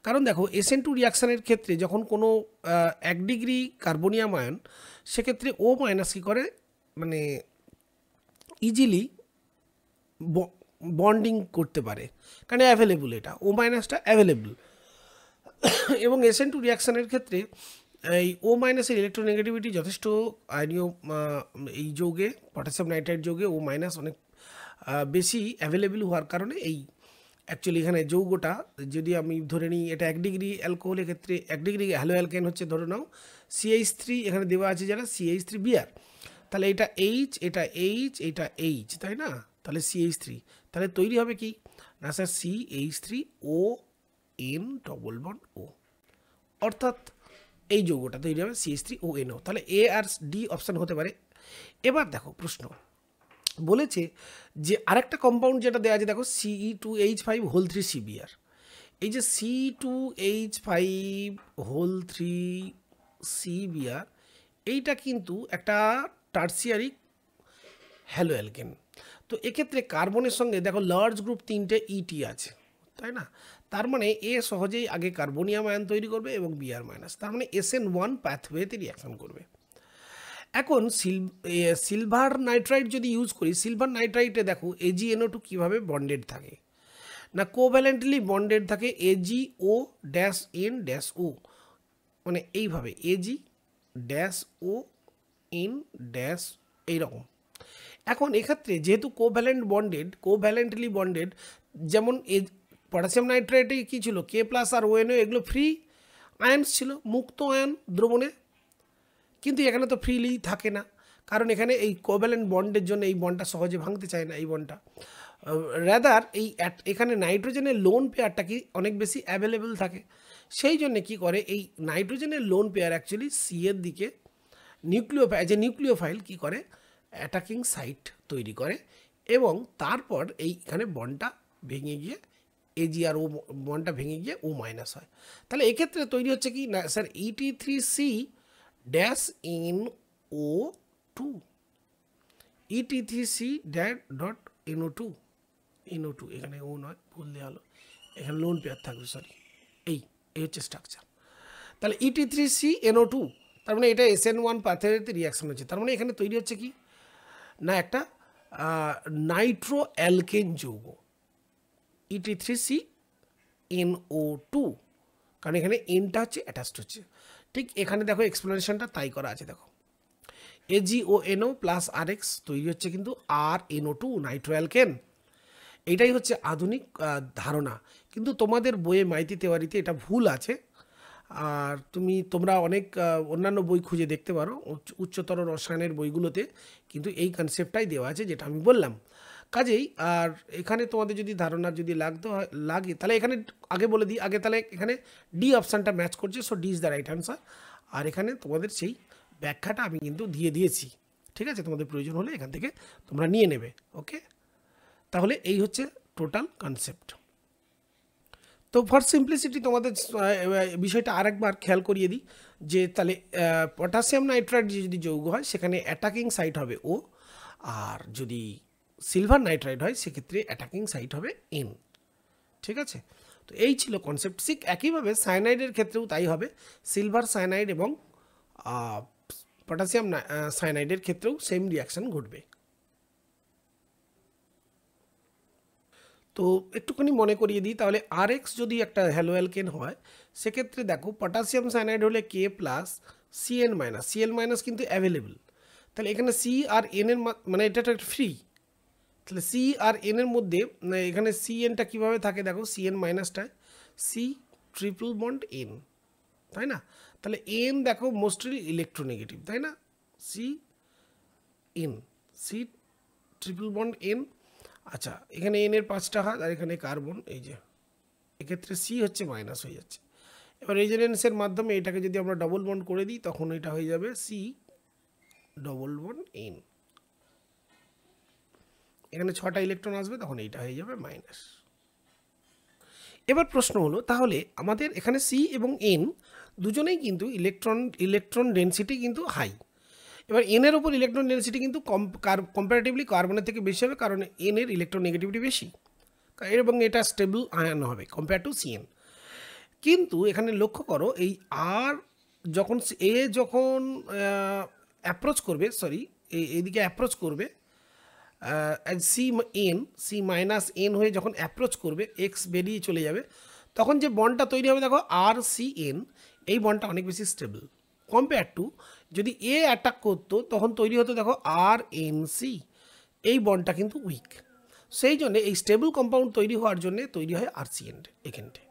কারণ দেখো SN2 রিয়াকশানের ক্ষেত্রে যখন কোনো 1 ডিগ্রি কার্বনিয়াম আয়ন, সেক্ষেত্রে O মাইনাস কী করে মানে ইজিলি বন্ডিং করতে পারে, কারণ অ্যাভেলেবল, এটা O মাইনাসটা অ্যাভেলেবল। এবং SN2 রিয়াকশানের ক্ষেত্রে এই O মাইনাসের ইলেকট্রোনেগেটিভিটি যথেষ্ট আয়নীয় এই যৌগে, পটাশিয়াম নাইট্রাইট যৌগে O মাইনাস অনেক বেশি অ্যাভেলেবল হওয়ার কারণে এই অ্যাকচুয়ালি এখানে যৌগটা যদি আমি ধরে নিই, এটা 1 ডিগ্রি অ্যালকোহলের ক্ষেত্রে 1 ডিগ্রি হ্যালো অ্যালকেন হচ্ছে ধরে নাও CH3, এখানে দেওয়া আছে যারা CH3Br, তাহলে এটা H, এটা H, এটা H, তাই না? তাহলে CH3, তাহলে তৈরি হবে কি না sir CH3ON double bond O, অর্থাৎ এই যৌগটা তৈরি হবে CH3ONO। তাহলে A আর D অপশান হতে পারে। এবার দেখো প্রশ্ন বলেছে যে আরেকটা কম্পাউন্ড যেটা দেওয়া আছে দেখো Ce2H5 হোল 3 CBr, এই যে C2H5 হোল 3 CBr এইটা কিন্তু একটা টার্সিয়ারি হ্যালো অ্যালকেন। তো এক্ষেত্রে কার্বনের সঙ্গে দেখো লার্জ গ্রুপ 3টে ET আছে, তাই না? তার মানে এ সহজেই আগে কার্বনিয়াম আয়ন তৈরি করবে এবং Br মাইনাস, তার মানে SN1 প্যাথওয়েতে রিয়াকশন করবে। এখন সিলভার নাইট্রাইট যদি ইউজ করি, সিলভার নাইট্রাইটে দেখো AgNO2 কীভাবে বন্ডেড থাকে না, কোভ্যালেন্টলি বন্ডেড থাকে AgO-N-O, মানে এইভাবে Ag-O-N- এইরকম। এখন এক্ষেত্রে যেহেতু কোভ্যালেন্টলি বন্ডেড, যেমন পটাশিয়াম নাইট্রাইটে কী ছিল K প্লাস আর ONO, এগুলো ফ্রি আয়নস ছিল, মুক্ত আয়ন দ্রবণে, কিন্তু এখানে তো ফ্রিলি থাকে না, কারণ এখানে এই কোভ্যালেন্ট বন্ডের জন্য এই বন্ডটা সহজে ভাঙতে চায় না, এই বন্ডটা রাদার এখানে নাইট্রোজেনের লোন পেয়ারটা কি অনেক বেশি অ্যাভেলেবেল থাকে, সেই জন্য কি করে এই নাইট্রোজেনের লোন পেয়ার অ্যাকচুয়ালি সি এর দিকে নিউক্লিওফাইল কি করে অ্যাটাকিং সাইট তৈরি করে, এবং তারপর এইখানে বন্ডটা ভেঙে গিয়ে Ag আর O বন্ডটা ভেঙে গিয়ে O মাইনাস হয়। তাহলে এক্ষেত্রে তৈরি হচ্ছে কি না স্যার ET3C-NO2, ET3C.NO2, এখানে ও নয়, ভুল দেওয়া হলো, এখানে লোন পেয়ার থাকবে, সরি, এই হচ্ছে স্ট্রাকচার। তাহলে ET3C-NO2, তার মানে এটা SN1 প্যাথওয়েতে রিয়াকশন হচ্ছে, তার মানে এখানে তৈরি হচ্ছে কি না একটা নাইট্রো অ্যালকেন যৌগ ET3C-NO2, কারণ এখানে এনটা হচ্ছে অ্যাটাচড হচ্ছে। ঠিক এখানে দেখো এক্সপ্লেনেশনটা তাই করা আছে, দেখো AgONO প্লাস RX তৈরি হচ্ছে কিন্তু RNO2 নাইট্রো অ্যালকেন, এইটাই হচ্ছে আধুনিক ধারণা, কিন্তু তোমাদের বইয়ে মাইতি তেওয়ারিতে এটা ভুল আছে। আর তোমরা অনেক অন্যান্য বই খুঁজে দেখতে পারো উচ্চতর রসায়নের বইগুলোতে, কিন্তু এই কনসেপ্টটাই দেওয়া আছে যেটা আমি বললাম। কাজেই আর এখানে তোমাদের যদি ধারণা যদি লাগে তাহলে এখানে আগে বলে দিই, আগে তাহলে এখানে ডি অপশানটা ম্যাচ করছে, so D is the right answer. আর এখানে তোমাদের সেই ব্যাখ্যাটা আমি কিন্তু দিয়ে দিয়েছি, ঠিক আছে? তোমাদের প্রয়োজন হলে এখান থেকে তোমরা নিয়ে নেবে, ওকে? তাহলে এই হচ্ছে টোটাল কনসেপ্ট। তো ফর সিম্পলিসিটি তোমাদের বিষয়টা আরেকবার খেয়াল করিয়ে দিই যে তাহলে পটাশিয়াম নাইট্রাইট যদি যৌগ হয় সেখানে অ্যাটাকিং সাইট হবে ও, আর যদি সিলভার নাইট্রাইট হয় সেক্ষেত্রে অ্যাটাকিং সাইট হবে এন। ঠিক আছে, তো এই ছিল কনসেপ্ট। ঠিক একইভাবে সায়ানাইডের ক্ষেত্রেও তাই হবে, সিলভার সায়ানাইড এবং পটাশিয়াম সায়ানাইডের ক্ষেত্রেও সেম রিয়াকশান ঘটবে। তো একটুখানি মনে করিয়ে দিই তাহলে আর এক্স যদি একটা হ্যালো অ্যালকেন হয় সেক্ষেত্রে দেখো পটাশিয়াম সায়ানাইড হলে K plus CN minus, Cl minus কিন্তু অ্যাভেলেবেল, তাহলে এখানে সি আর এন এর মানে এটা একটা ফ্রি, তাহলে সি আর এন এর মধ্যে এখানে সি এনটা কীভাবে থাকে দেখো, সি এন মাইনাসটায় সি ট্রিপল বন্ড এন, তাই না? তাহলে এন দেখো মোস্টলি ইলেকট্রোনেগেটিভ, তাই না? C N, C triple bond N. আচ্ছা, এখানে এন এর 5টা হাত আর এখানে কার্বন, এই যে এক্ষেত্রে সি হচ্ছে মাইনাস হয়ে যাচ্ছে। এবার রেজোনেন্সের মাধ্যমে এটাকে যদি আমরা ডবল বন্ড করে দিই তখন এটা হয়ে যাবে সি ডবল বন্ড এন, এখানে 6টা ইলেকট্রন আসবে তখন এইটা হয়ে যাবে মাইনাস। এবার প্রশ্ন হলো তাহলে আমাদের এখানে সি এবং এন দুজনেই কিন্তু ইলেকট্রন ডেনসিটি কিন্তু হাই, এবার এন এর উপর ইলেকট্রন ডেনসিটি কিন্তু কম্পারেটিভলি কার্বনের থেকে বেশি হবে কারণ এন এর ইলেকট্রন নেগেটিভিটি বেশি এবং এটা স্টেবল আয়ন হবে কম্পেয়ার টু সিএন। কিন্তু এখানে লক্ষ্য করো এই আর যখন এ যখন অ্যাপ্রোচ করবে, সরি এইদিকে অ্যাপ্রোচ করবে সি মাইনাস এন হয়ে যখন অ্যাপ্রোচ করবে এক্স বেরিয়ে চলে যাবে তখন যে বন্ডটা তৈরি হবে দেখো আর সি এন, এই বন্ডটা অনেক বেশি স্টেবল কম্পেয়ার টু যদি এ অ্যাটাক করতো তখন তৈরি হতো দেখো আর এন সি, এই বন্ডটা কিন্তু উইক, সেই জন্য এই স্টেবল কম্পাউন্ড তৈরি হওয়ার জন্য তৈরি হয় আর সি এন এখানটে।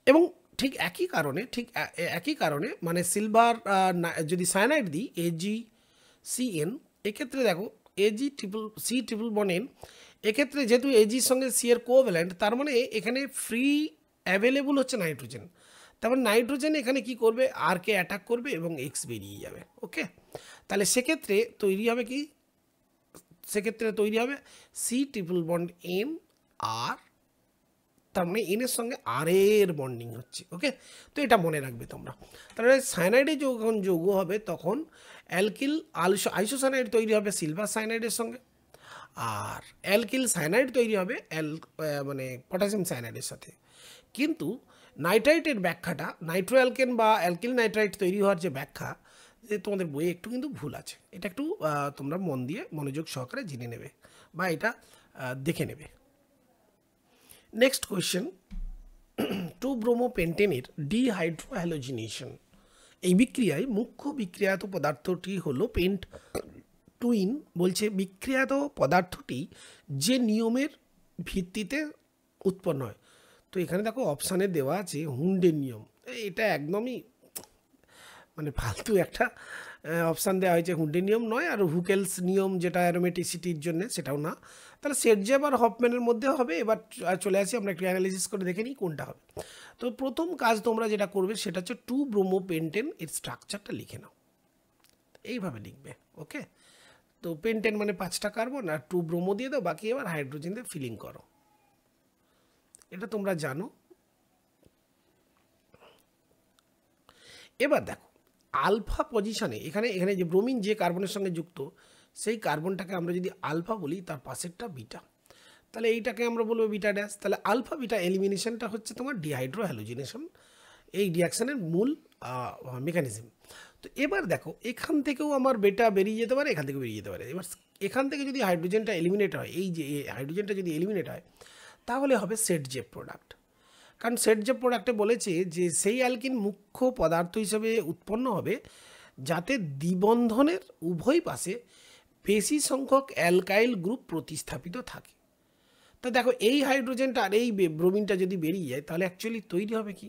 এবং ঠিক একই কারণে মানে সিলভার যদি সায়ানাইড দিই এজি সি এন, এক্ষেত্রে দেখো Ag C triple bond N, এক্ষেত্রে যেহেতু এজির সঙ্গে সি এর কোভ্যালেন্ট তার মানে এখানে ফ্রি অ্যাভেলেবল হচ্ছে নাইট্রোজেন, তারপর নাইট্রোজেন এখানে কি করবে আর কে অ্যাটাক করবে এবং এক্স বেরিয়ে যাবে। ওকে, তাহলে সেক্ষেত্রে তৈরি হবে সি ট্রিপল বন্ড এন আর, তার মানে এনের সঙ্গে আর এর বন্ডিং হচ্ছে। ওকে, তো এটা মনে রাখবে তোমরা। তাহলে সায়ানাইডে যখন যৌগ হবে তখন অ্যালকিল আইসোসায়ানাইড তৈরি হবে সিলভার সায়ানাইডের সঙ্গে, আর অ্যালকিল সায়ানাইড তৈরি হবে মানে পটাশিয়াম সায়ানাইডের সাথে। কিন্তু নাইট্রাইটের ব্যাখ্যাটা নাইট্রো অ্যালকেন বা অ্যালকিল নাইট্রাইট তৈরি হওয়ার যে ব্যাখ্যা, যে তোমাদের বইয়ে একটু কিন্তু ভুল আছে, এটা একটু তোমরা মন দিয়ে মনোযোগ সহকারে জেনে নেবে বা এটা দেখে নেবে। নেক্সট কোয়েশ্চেন, 2-ব্রোমোপেন্টেনের ডিহাইড্রোহ্যালোজিনেশন, এই বিক্রিয়ায় মুখ্য বিক্রিয়াত পদার্থটি হলো পেন্টটুইন। বলছে বিক্রিয়াত পদার্থটি যে নিয়মের ভিত্তিতে উৎপন্ন হয়, তো এখানে দেখো অপশানে দেওয়া আছে হুন্ডের নিয়ম, এটা একদমই মানে ফালতু একটা অপশান দেওয়া হয়েছে, হুন্ডের নিয়ম নয়, আর হুকেলস নিয়ম যেটা অ্যারোমেটিসিটির জন্য সেটাও না, তাহলে সেটজেব আর হফম্যানের মধ্যে হবে। এবার চলে আসি আমরা একটু অ্যানালিসিস করে দেখে নিই কোনটা হবে। তো প্রথম কাজ তোমরা যেটা করবে সেটা হচ্ছে 2-ব্রোমোপেন্টেন এর স্ট্রাকচারটা লিখে নাও, এইভাবে লিখবে। ওকে, তো পেন্টেন মানে 5টা কার্বন আর 2 ব্রোমো দিয়ে দাও, বাকি এবার হাইড্রোজেন দিয়ে ফিলিং করো, এটা তোমরা জানো। এবার দেখো আলফা পজিশনে এখানে যে ব্রোমিন যে কার্বনের সঙ্গে যুক্ত সেই কার্বনটাকে আমরা যদি আলফা বলি তার পাশেরটা বিটা, তাহলে এইটাকে আমরা বলবো বিটা ড্যাশ। তাহলে আলফা বিটা এলিমিনেশনটা হচ্ছে তোমার ডিহাইড্রোহ্যালোজিনেশন, এই রিয়াকশানের মূল মেকানিজম। তো এবার দেখো এখান থেকেও আমার বেটা বেরিয়ে যেতে পারে, এখান থেকে বেরিয়ে যেতে পারে। এবার এখান থেকে যদি হাইড্রোজেনটা এলিমিনেট হয়, এই যে হাইড্রোজেনটা যদি এলিমিনেট হয় তাহলে হবে সেটজেব প্রোডাক্ট, কারণ সেটজেব প্রোডাক্টে বলেছে যে সেই অ্যালকিন মুখ্য পদার্থ হিসেবে উৎপন্ন হবে যাতে দ্বিবন্ধনের উভয় পাশে বেশি সংখ্যক অ্যালকাইল গ্রুপ প্রতিস্থাপিত থাকে। তো দেখো এই হাইড্রোজেনটা আর এই ব্রোমিনটা যদি বেরিয়ে যায় তাহলে অ্যাকচুয়ালি তৈরি হবে কি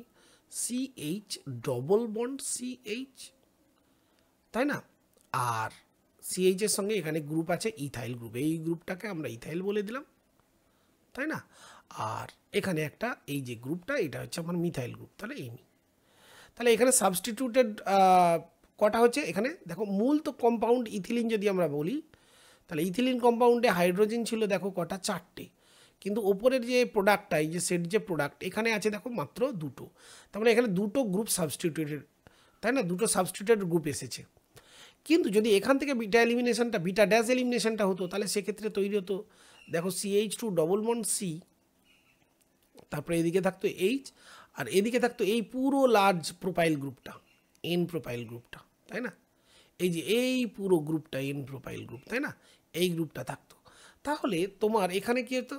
সিএইচ ডবল বন্ড সিএইচ, তাই না? আর সিএইচের সঙ্গে এখানে গ্রুপ আছে ইথাইল গ্রুপ, এই গ্রুপটাকে আমরা ইথাইল বলে দিলাম, তাই না? আর এখানে একটা এই যে গ্রুপটা এটা হচ্ছে আমার মিথাইল গ্রুপ, তাহলে এখানে সাবস্টিটিউটেড কটা হচ্ছে, এখানে দেখো মূল তো কম্পাউন্ড ইথিলিন যদি আমরা বলি তাহলে ইথিলিন কম্পাউন্ডে হাইড্রোজেন ছিল দেখো কটা 4টে, কিন্তু ওপরের যে প্রোডাক্টটা, এই যে সেট যে প্রোডাক্ট, এখানে আছে দেখো মাত্র দুটো। তার মানে এখানে দুটো গ্রুপ সাবস্টিটিউটেড, তাই না, দুটো সাবস্টিটিউটেড গ্রুপ এসেছে। কিন্তু যদি এখান থেকে বিটা ড্যাশ এলিমিনেশনটা হতো, তাহলে সেক্ষেত্রে তৈরি হতো দেখো CH2 ডবল বন্ড C, তারপরে এদিকে থাকতো H, আর এদিকে থাকতো এই পুরো লার্জ প্রোপাইল গ্রুপটা, N প্রোপাইল গ্রুপটা, তাই না, এই যে এই পুরো গ্রুপটা N প্রোপাইল গ্রুপ, তাই না, এই গ্রুপটা থাকতো। তাহলে তোমার এখানে কি হতো,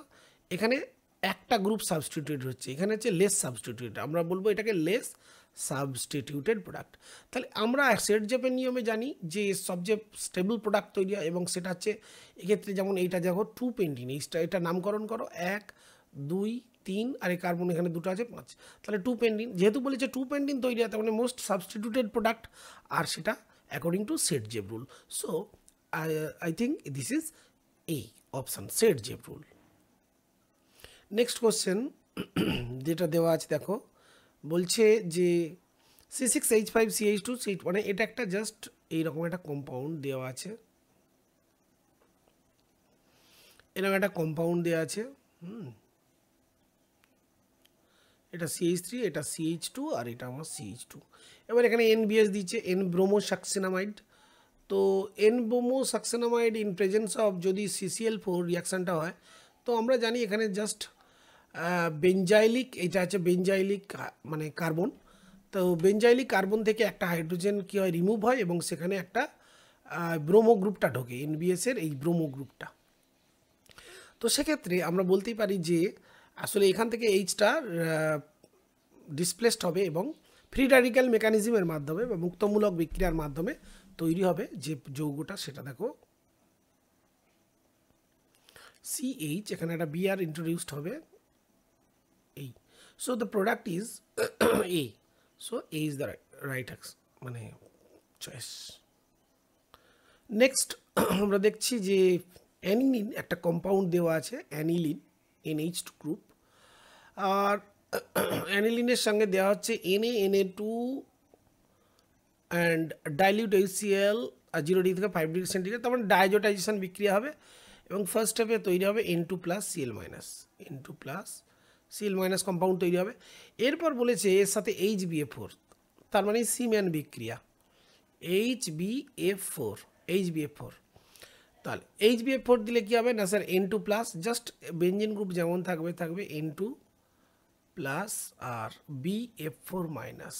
এখানে একটা গ্রুপ সাবস্টিটিউটেড হচ্ছে, এখানে হচ্ছে লেস সাবস্টিটিউটেড, আমরা বলবো এটাকে লেস সাবস্টিটিউটেড প্রোডাক্ট। তাহলে আমরা সেটজেপের নিয়মে জানি যে সবচেয়ে স্টেবল প্রোডাক্ট তৈরি হয়, এবং সেটা হচ্ছে এক্ষেত্রে যেমন এইটা দেখো 2 পেন্টিন, এটা নামকরণ করো 1 2 3, আর এই কার্বন এখানে দুটো আছে 5, তাহলে 2 পেন্টিন, যেহেতু বলেছে 2 পেন্টিন তৈরি হয়, তার মানে মোস্ট সাবস্টিটিউটেড প্রোডাক্ট, আর সেটা according to Saytzeff rule. So I think this is A option, Saytzeff rule. Next question যেটা দেওয়া আছে দেখো, বলছে যে C6H5CH2, মানে এটা একটা জাস্ট এইরকম একটা কম্পাউন্ড দেওয়া আছে, এরকম একটা কম্পাউন্ড দেওয়া আছে, এটা CH3, এটা CH2, আর এটা আমার CH2। এবার এখানে NBS দিচ্ছে, N ব্রোমো সাকসেনামাইড। তো N bromo succinimide in presence of যদি CCl4 রিয়াকশানটা হয়, তো আমরা জানি এখানে জাস্ট বেঞ্জাইলিক, এটা আছে বেঞ্জাইলিক মানে কার্বন। তো বেঞ্জাইলিক কার্বন থেকে একটা হাইড্রোজেন কী হয়, রিমুভ হয়, এবং সেখানে একটা ব্রোমো গ্রুপটা ঢোকে, NBS-এর এই ব্রোমো গ্রুপটা। তো সেক্ষেত্রে আমরা বলতেই পারি যে আসলে এখান থেকে এইচটা ডিসপ্লেসড হবে, এবং ফ্রি র্যাডিক্যাল মেকানিজমের মাধ্যমে বা মুক্তমূলক বিক্রিয়ার মাধ্যমে তৈরি হবে যে যৌগটা, সেটা দেখো CH, এখানে একটা Br ইন্ট্রোডিউসড হবে এই। So the product is A, so A is the right মানে চয়েস। নেক্সট আমরা দেখছি যে অ্যানিলিন একটা কম্পাউন্ড দেওয়া আছে, অ্যানিলিন NH2 গ্রুপ, আর অ্যানিলিনের সঙ্গে দেওয়া হচ্ছে Na2 অ্যান্ড ডাইলিউট HCl, আর 0 ডিগ্রি থেকে 5 ডিগ্রি সেন্টিগ্রেড, তার মানে ডাইজোটাইজেশন বিক্রিয়া হবে, এবং ফার্স্ট স্টেপে তৈরি হবে N2 plus Cl minus compound তৈরি হবে। এরপর বলেছে এর সাথে HBF4, তার মানে সিম্যান বিক্রিয়া, HBF4, তাহলে HBF4 দিলে কী হবে না sir, N2 plus, just benzene group যেমন থাকবে N2 প্লাস আর BF4 মাইনাস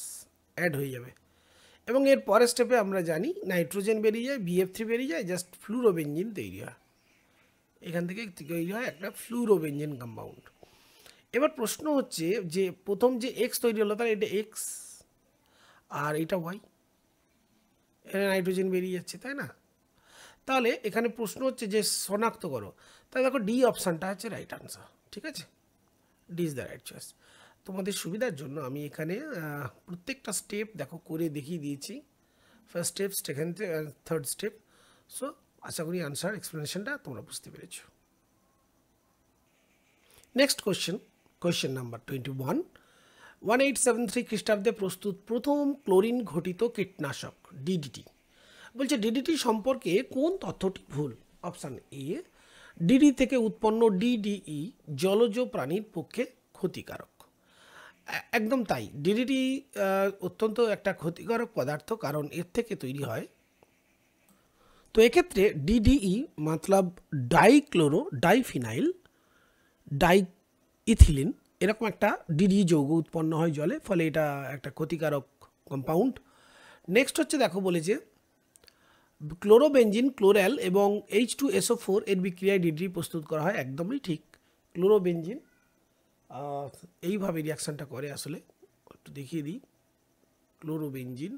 অ্যাড হয়ে যাবে, এবং এর পরের স্টেপে আমরা জানি নাইট্রোজেন বেরিয়ে যায়, BF3 বেরিয়ে যায়, জাস্ট ফ্লুরোবেঞ্জিন তৈরি হয়, এখান থেকে তৈরি হয় একটা ফ্লুরোবেঞ্জিন কম্পাউন্ড। এবার প্রশ্ন হচ্ছে যে প্রথম যে এক্স তৈরি হলো, তাহলে এটা এক্স আর এটা ওয়াই, এখানে নাইট্রোজেন বেরিয়ে যাচ্ছে, তাই না। তাহলে এখানে প্রশ্ন হচ্ছে যে শনাক্ত করো, তাহলে দেখো ডি অপশানটা হচ্ছে রাইট আনসার, ঠিক আছে, D is the right choice. তোমাদের সুবিধার জন্য আমি এখানে প্রত্যেকটা স্টেপ দেখো করে দেখিয়ে দিয়েছি, first step, second, third step. So আশা করি আনসার এক্সপ্লেনেশনটা তোমরা বুঝতে পেরেছো। নেক্সট কোয়েশ্চেন নাম্বার 21, 1873 খ্রিস্টাব্দে প্রস্তুত প্রথম ক্লোরিন ঘটিত কীটনাশক DDT। বলছে DDT সম্পর্কে কোন তথ্যটি ভুল? অপশান এ, DD থেকে উৎপন্ন DDE জলজ প্রাণীর পক্ষে ক্ষতিকারক। একদম তাই, DDT অত্যন্ত একটা ক্ষতিকারক পদার্থ, কারণ এর থেকে তৈরি হয়, তো এক্ষেত্রে DDE মতলব ডাইফিনাইল ডাইইথিলিন, এরকম একটা DDE যৌগ উৎপন্ন হয় জলে, ফলে এটা একটা ক্ষতিকারক কম্পাউন্ড। নেক্সট হচ্ছে দেখো বলেছে ক্লোরোবেঞ্জিন, ক্লোরাল এবং H2SO4 এর বিক্রিয়ায় DDT প্রস্তুত করা হয়, একদমই ঠিক। ক্লোরোবেঞ্জিন এইভাবে রিয়াকশানটা করে, আসলে একটু দেখিয়ে দিই। ক্লোরোবেঞ্জিন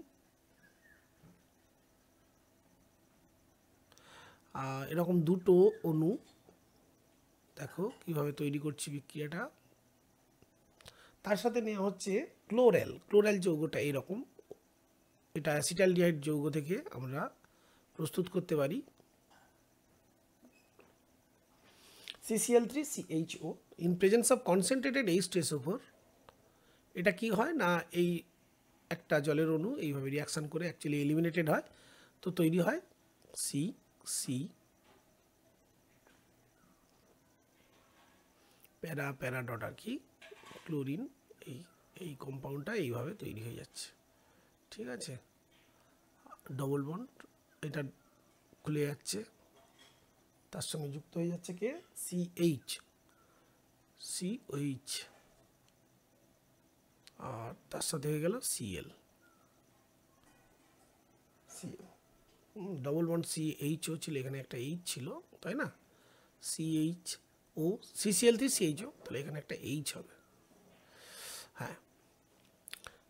এরকম দুটো অণু, দেখো কিভাবে তৈরি করছি বিক্রিয়াটা, তার সাথে নেওয়া হচ্ছে ক্লোরাল যৌগটা এইরকম, এটা অ্যাসিটালডিহাইড যৌগ থেকে আমরা প্রস্তুত করতে পারি CCl3CHO in presence of concentrated H2SO4। এটা কি হয় না, এই একটা জলের অণু এইভাবে রিয়াকশান করে অ্যাকচুয়ালি এলিমিনেটেড হয়, তো তৈরি হয় CC প্যারা ডট আর কি ক্লোরিন, এই কম্পাউন্ডটা এইভাবে তৈরি হয়ে যাচ্ছে, ঠিক আছে। ডবল বন্ড এটা খুলে যাচ্ছে, তার সঙ্গে যুক্ত হয়ে যাচ্ছে কে, সিওইচ, আর তার সাথে হয়ে গেল সিএল, ডবল বন্ড সিএইচও ছিল, এখানে একটা এইচ ছিল তাই না, সিএইচ ও সিসিএল3 সিএইচও, তাহলে এখানে একটা এইচ হবে। হ্যাঁ,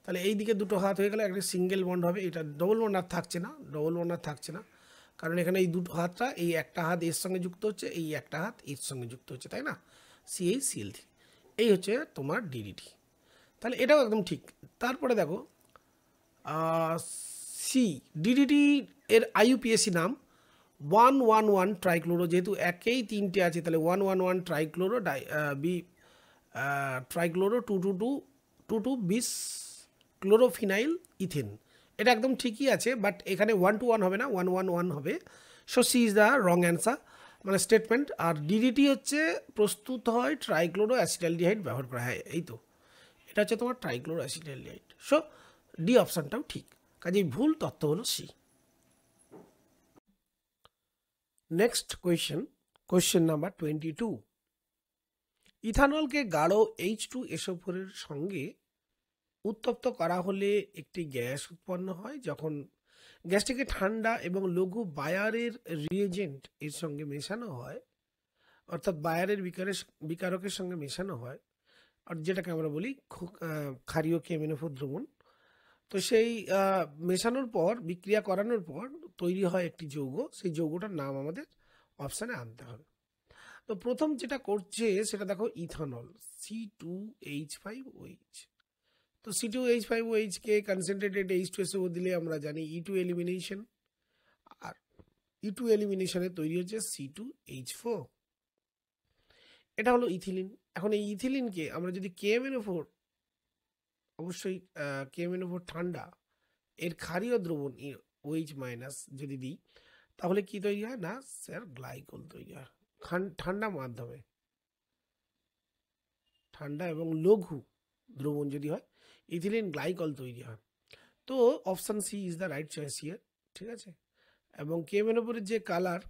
তাহলে এই দিকে দুটো হাত হয়ে গেলে একটা সিঙ্গেল বন্ড হবে, এটা ডবল বন্ড আর থাকছে না, কারণ এখানে এই দুটো হাতটা, এই একটা হাত এর সঙ্গে যুক্ত হচ্ছে, এই একটা হাত এর সঙ্গে যুক্ত হচ্ছে, তাই না, সিএইচসিএল3, এই হচ্ছে তোমার ডিডিটি। তাহলে এটাও একদম ঠিক। তারপরে দেখো সি ডিডিটি এর আইইউপিএসি নাম 111 ট্রাইক্লোরো, যেহেতু একেই তিনটে আছে তাহলে 111 ট্রাইক্লোরো ট্রাইক্লোরো 222 বিস ক্লোরোফিনাইল ইথেন। এটা একদম ঠিকই আছে, বাট এখানে 1-1 হবে না, 111 হবে। So C is the wrong answer, মানে স্টেটমেন্ট। আর ডিডিটি হচ্ছে প্রস্তুত হয় ট্রাইক্লোরো অ্যাসিটালডিহাইড ব্যবহার করা হয়, এই তো এটা হচ্ছে তোমার ট্রাইক্লোরো অ্যাসিটালডিহাইড। সো ডি অপশানটাও ঠিক, কাজেই ভুল তথ্য হলো সি। Next question number 22। ইথানলকে গাঢ় H2SO4 এর সঙ্গে উত্তপ্ত করা হলে একটি গ্যাস উৎপন্ন হয়। যখন গ্যাসটিকে ঠান্ডা এবং লঘু বায়ারের রিয়েজেন্ট এর সঙ্গে মেশানো হয়, অর্থাৎ বায়ারের বিকারকের সঙ্গে মেশানো হয়, আর যেটাকে আমরা বলি ক্ষারীয় KMnO4 দ্রবণ, তো সেই মেশানোর পর, বিক্রিয়া করানোর পর তৈরি হয় একটি যৌগ, সেই যৌগটার নাম আমাদের অপশানে আনতে হবে। তো প্রথম যেটা করছে সেটা দেখো ইথানল, C2H5OH। তো C2H5OH কে কনসেন্ট্রেটেড H2SO দিলে আমরা জানি E2 এলিমিনেশন, আর E2 এলিমিনেশনে তৈরি হচ্ছে C2H4, এটা হলো ইথিলিন। এখন এই ইথিলিনকে আমরা যদি KMnO4, অবশ্যই KMnO4 ঠান্ডা, এর ক্ষারীয় দ্রবণ OH মাইনাস যদি দিই, তাহলে কি তৈরি হয় না স্যার, গ্লাইকল তৈরি হয় ঠান্ডা মাধ্যমে, ঠান্ডা এবং লঘু দ্রবণ যদি হয়, ইথিলিন গ্লাইকল তৈরি হয়। তো option C is the right choice here, ঠিক আছে। এবং KMnO4 যে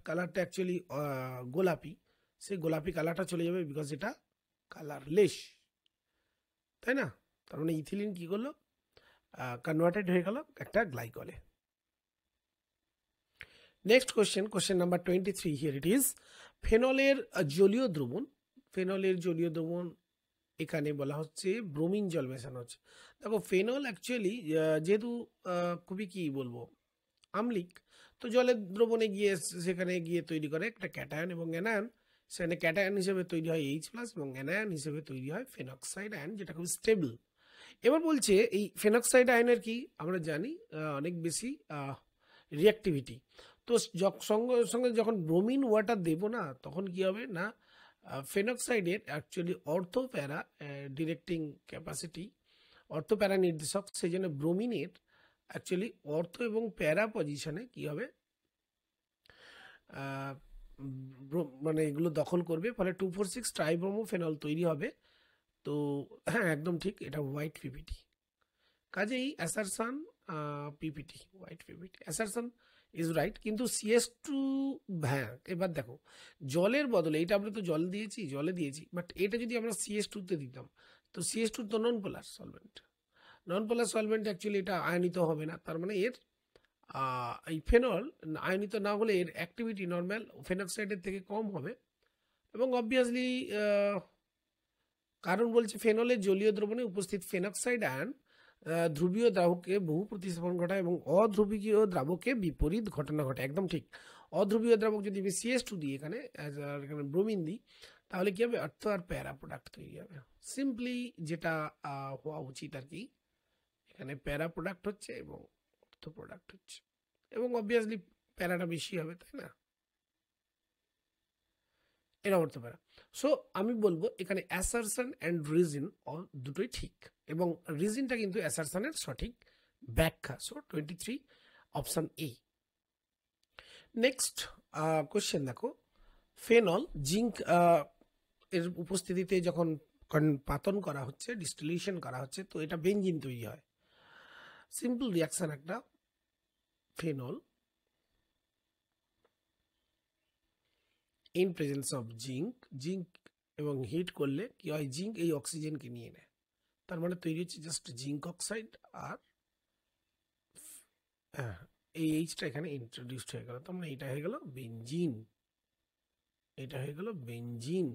কালারটা অ্যাকচুয়ালি গোলাপি, সেই গোলাপি কালারটা চলে যাবে, বিকজ এটা কালারলেস, তাই না। তার মানে ইথিলিন কি করলো, কনভার্টেড হয়ে গেল একটা গ্লাইকলে। Next question number 23, here it is. ফেনলের জলীয় দ্রবণ, এখানে বলা হচ্ছে ব্রোমিন জল মেশানো হচ্ছে। দেখো ফেনল অ্যাকচুয়ালি যেহেতু খুবই কি বলবো আম্লিক, তো জলের দ্রবণে গিয়ে সেখানে গিয়ে তৈরি করে একটা ক্যাটায়ন এবং অ্যানায়ন, সেখানে ক্যাটায়ন হিসেবে তৈরি হয় H+ এবং অ্যানায়ন হিসেবে তৈরি হয় ফেনক্সাইড আয়ন, যেটা খুব স্টেবল। এবার বলছে এই ফেনক্সাইড আয়নের কি আমরা জানি অনেক বেশি রিঅ্যাক্টিভিটি। তো সঙ্গে সঙ্গে যখন ব্রোমিন ওয়াটার দেব না, তখন কি হবে না, ফেনক্সাইডের অ্যাকচুয়ালি অর্থোপ্যারা ডিরেক্টিং ক্যাপাসিটি, অর্থোপ্যারা নির্দেশক, সেই জন্য ব্রোমিনের অ্যাকচুয়ালি অর্থ এবং প্যারা পজিশনে কি হবে, মানে এগুলো দখল করবে, ফলে 2,4,6 ট্রাইব্রোমোফেনল তৈরি হবে। তো হ্যাঁ একদম ঠিক, এটা হোয়াইট পিপিটি। কাজেই assertion PPT, white PPT, assertion is right. কিন্তু CS2, হ্যাঁ এবার দেখো জলের বদলে, এটা আমরা তো জলে দিয়েছি, বাট এটা যদি আমরা CS2-তে দিতাম, তো CS2 তো নন পোলার সলভেন্ট, অ্যাকচুয়ালি এটা আয়নিত হবে না, তার মানে এর এই ফেনল আয়নিত না হলে এর অ্যাক্টিভিটি নর্মাল ফেনক্সাইডের থেকে কম হবে। এবং অবভিয়াসলি কারণ বলছে ফেনলের জলীয় দ্রবণে উপস্থিত ফেনক্সাইড আয়ন ধ্রুবীয় দ্রাবকে বহু প্রতিস্থাপন ঘটায় এবং অধ্রুবীয় দ্রাবকে বিপরীত ঘটনা ঘটে, একদম ঠিক। অধ্রুবীয় দ্রাবক যদি আমি CS2 দিই, এখানে ব্রোমিন দিই, তাহলে কি হবে, অর্থ আর প্যারা প্রোডাক্ট তৈরি হবে। সিম্পলি যেটা হওয়া উচিত আর কি, এখানে প্যারা প্রোডাক্ট হচ্ছে এবং অর্থ প্রোডাক্ট হচ্ছে, এবং অবভিয়াসলি প্যারাটা বেশি হবে, তাই না, এটা করতে পারে। সো আমি বলবো এখানে অ্যাসারশন অ্যান্ড রিজন দুটোই ঠিক, এবং রিজনটা কিন্তু অ্যাসারশনের সঠিক ব্যাখ্যা। So 23 option A. Next question দেখো, ফেনল জিঙ্ক এর উপস্থিতিতে যখন পাতন করা হচ্ছে, ডিস্টিলেশন করা হচ্ছে, তো এটা বেঞ্জিন তৈরি হয়। সিম্পল রিয়াকশন একটা, phenol in presence of zinc, zinc এবং হিট করলে কি হয়, জিঙ্ক এই অক্সিজেনকে নিয়ে নেয়, তার মানে তৈরি হচ্ছে জাস্ট জিঙ্ক অক্সাইড, আর হ্যাঁ এই এইচটা এখানে ইন্ট্রোডিউসড হয়ে গেল, তার মানে এটা হয়ে গেল বেঞ্জিন, এটা হয়ে গেল বেঞ্জিন।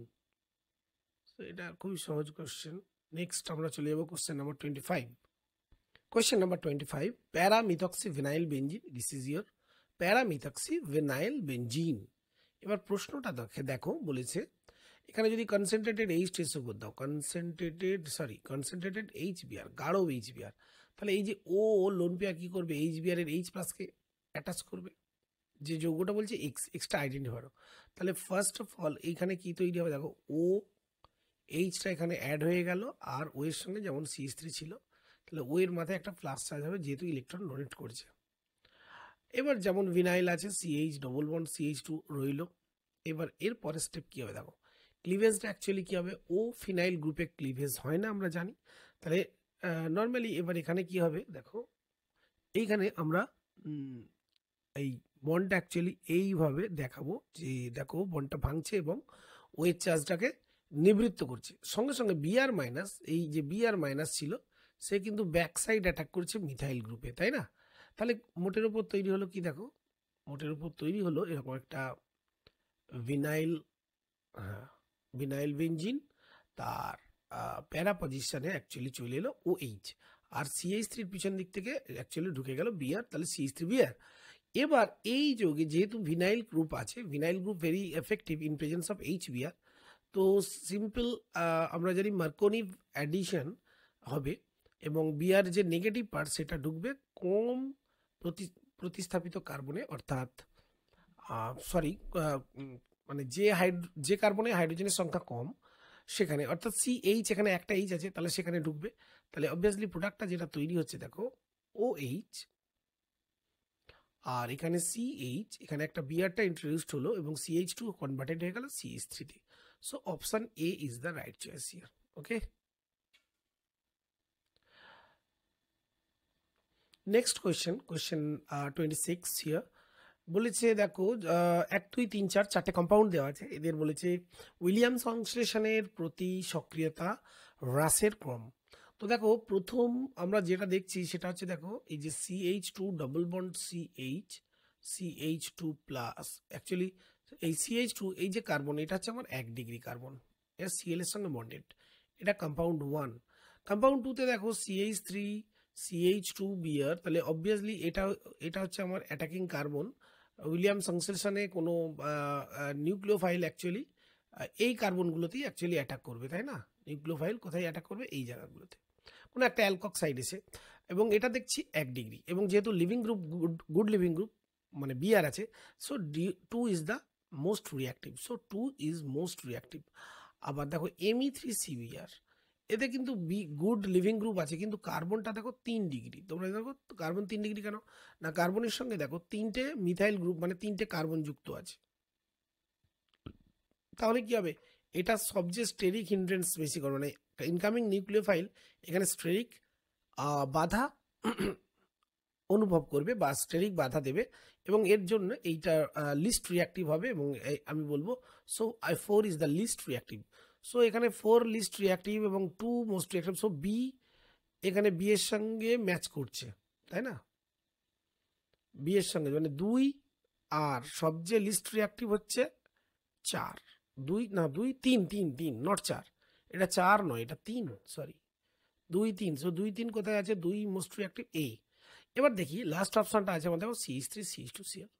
তো এটা খুবই সহজ কোশ্চেন। নেক্সট আমরা চলে যাবো question number 25। Question number 25, paramethoxy vinyl benzene, this is your paramethoxy vinyl benzene. এবার প্রশ্নটা দেখো বলেছে এখানে যদি কনসেন্ট্রেটেড এইচ টেস্ট করে দাও, কনসেন্ট্রেটেড এইচ বিআর, গাঢ় এইচ বিআর, তাহলে এই যে ও লোন পেয়ার কি করবে, এইচ বিআর এর এইচ প্লাসকে অ্যাটাচ করবে, যে যৌগটা বলছে এক্সটা আইডেন্টিফাই, তাহলে ফার্স্ট অফ অল এইখানে কি তৈরি হবে দেখো, ও এইচটা এখানে অ্যাড হয়ে গেল, আর ও এর সঙ্গে যেমন CH3 ছিল, তাহলে ও এর মাথায় একটা প্লাস চার্জ হবে যেহেতু ইলেকট্রন ডোনেট করছে। এবার যেমন ভিনাইল আছে CH ডবল বন্ড CH2 রইল। এবার এর পরের স্টেপ কি হবে দেখো, ক্লিভেজটা অ্যাকচুয়ালি কি হবে, ও ফিনাইল গ্রুপে ক্লিভেজ হয় না আমরা জানি, তাহলে নর্মালি এবার এখানে কি হবে দেখো, এইখানে আমরা এই বন্ডটা অ্যাকচুয়ালি এইভাবে দেখাবো যে দেখো বন্ডটা ভাঙছে এবং ওয়ের চার্জটাকে নিবৃত্ত করছে, সঙ্গে সঙ্গে বিআর মাইনাস, এই যে বিআর মাইনাস ছিল সে কিন্তু ব্যাক সাইড অ্যাটাক করছে মিথাইল গ্রুপে, তাই না? তাহলে মোটের উপর তৈরি হলো কি দেখো, মোটের উপর তৈরি হলো এরকম একটা ভিনাইল, হ্যাঁ ভিনাইল বেঞ্জিন, তার প্যারা পজিশনে অ্যাকচুয়ালি চলে এলো OH, আর CH3 পিছন দিক থেকে অ্যাকচুয়ালি ঢুকে গেল বিআর, তাহলে CH3 বিআর। এবার এই যৌগে যেহেতু ভিনাইল গ্রুপ আছে, vinyl group very effective in presence of HBr, তো সিম্পল আমরা জানি মার্কোনিভ অ্যাডিশন হবে এবং বিআর যে নেগেটিভ পার্ট সেটা ঢুকবে কম প্রতিস্থাপিত কার্বনে, অর্থাৎ সরি মানে যে কার্বনে হাইড্রোজেনের সংখ্যা কম সেখানে, অর্থাৎ CH এখানে একটা এইচ আছে তাহলে সেখানে ঢুকবে, তাহলে অবভিয়াসলি প্রোডাক্টটা যেটা তৈরি হচ্ছে দেখো OH, আর এখানে CH, এখানে একটা বিআরটা ইন্ট্রোডিউসড হলো এবং CH2 কনভার্টেড হয়ে গেল CH3 তে। So option A is the right choice here. Okay, next question 26 here বলেছে দেখো 1 2 3 4 চারটে কম্পাউন্ড দেওয়া আছে, এদের বলেছে উইলিয়াম সংশ্লেষণের প্রতি সক্রিয়তা হ্রাসের ক্রম। তো দেখো প্রথম আমরা যেটা দেখছি সেটা হচ্ছে দেখো এই যে CH2 double bond CH2 plus, actually এই CH2 এই যে কার্বন এটা হচ্ছে আমার 1 ডিগ্রি কার্বন, এর Cl এর সঙ্গে বন্ডেড, এটা কম্পাউন্ড 1। কম্পাউন্ড 2 তে দেখো CH3 CH2 বিআর, তাহলে অবভিয়াসলি এটা হচ্ছে আমার অ্যাটাকিং কার্বন। উইলিয়াম সংশ্লেষণে কোনো নিউক্লিওফাইল অ্যাকচুয়ালি এই কার্বনগুলোতেই অ্যাকচুয়ালি অ্যাটাক করবে, তাই না? নিউক্লিওফাইল কোথায় অ্যাটাক করবে, এই জায়গাগুলোতে, কোনো একটা অ্যালকক সাইড এসে, এবং এটা দেখছি 1 ডিগ্রি, এবং যেহেতু living group good living group মানে বিআর আছে, so 2 is the most reactive, so 2 is most reactive. আবার দেখো Me3CBr, এতে কিন্তু গুড লিভিং গ্রুপ আছে কিন্তু কার্বনটা দেখো 3 ডিগ্রি, তোমরা দেখো কার্বন 3 ডিগ্রি কেন না, কার্বনের সঙ্গে দেখো 3টে মিথাইল গ্রুপ মানে 3টে কার্বন যুক্ত আছে, তাহলে কি হবে, এটা সবচেয়ে স্টেরিক হিন্ড্রেন্স বেশি করে, মানে ইনকামিং নিউক্লিওফাইল এখানে স্টেরিক বাধা অনুভব করবে বা স্টেরিক বাধা দেবে, এবং এর জন্য এইটা লিস্ট রিয়াক্টিভ হবে, এবং আমি বলবো so 4 is the least reactive. So এখানে 4 লিস্ট রিয়াক্টিভ এবং 2 মোস্ট রিয়াক্টিভ, সো বি এখানে বি এর সঙ্গে ম্যাচ করছে, তাই না? বি এর সঙ্গে মানে 2, আর সবচেয়ে লিস্ট রিয়াক্টিভ হচ্ছে 4, 2 না 2 3 3 3 নট 4, এটা 4 নয় এটা 3, সরি 2 3, সো 2 3 কোথায় আছে, 2 মোস্ট রিয়াক্টিভ A। এবার দেখি লাস্ট অপশনটা আছে আমাদের দেখো CH3 CH2 Cl,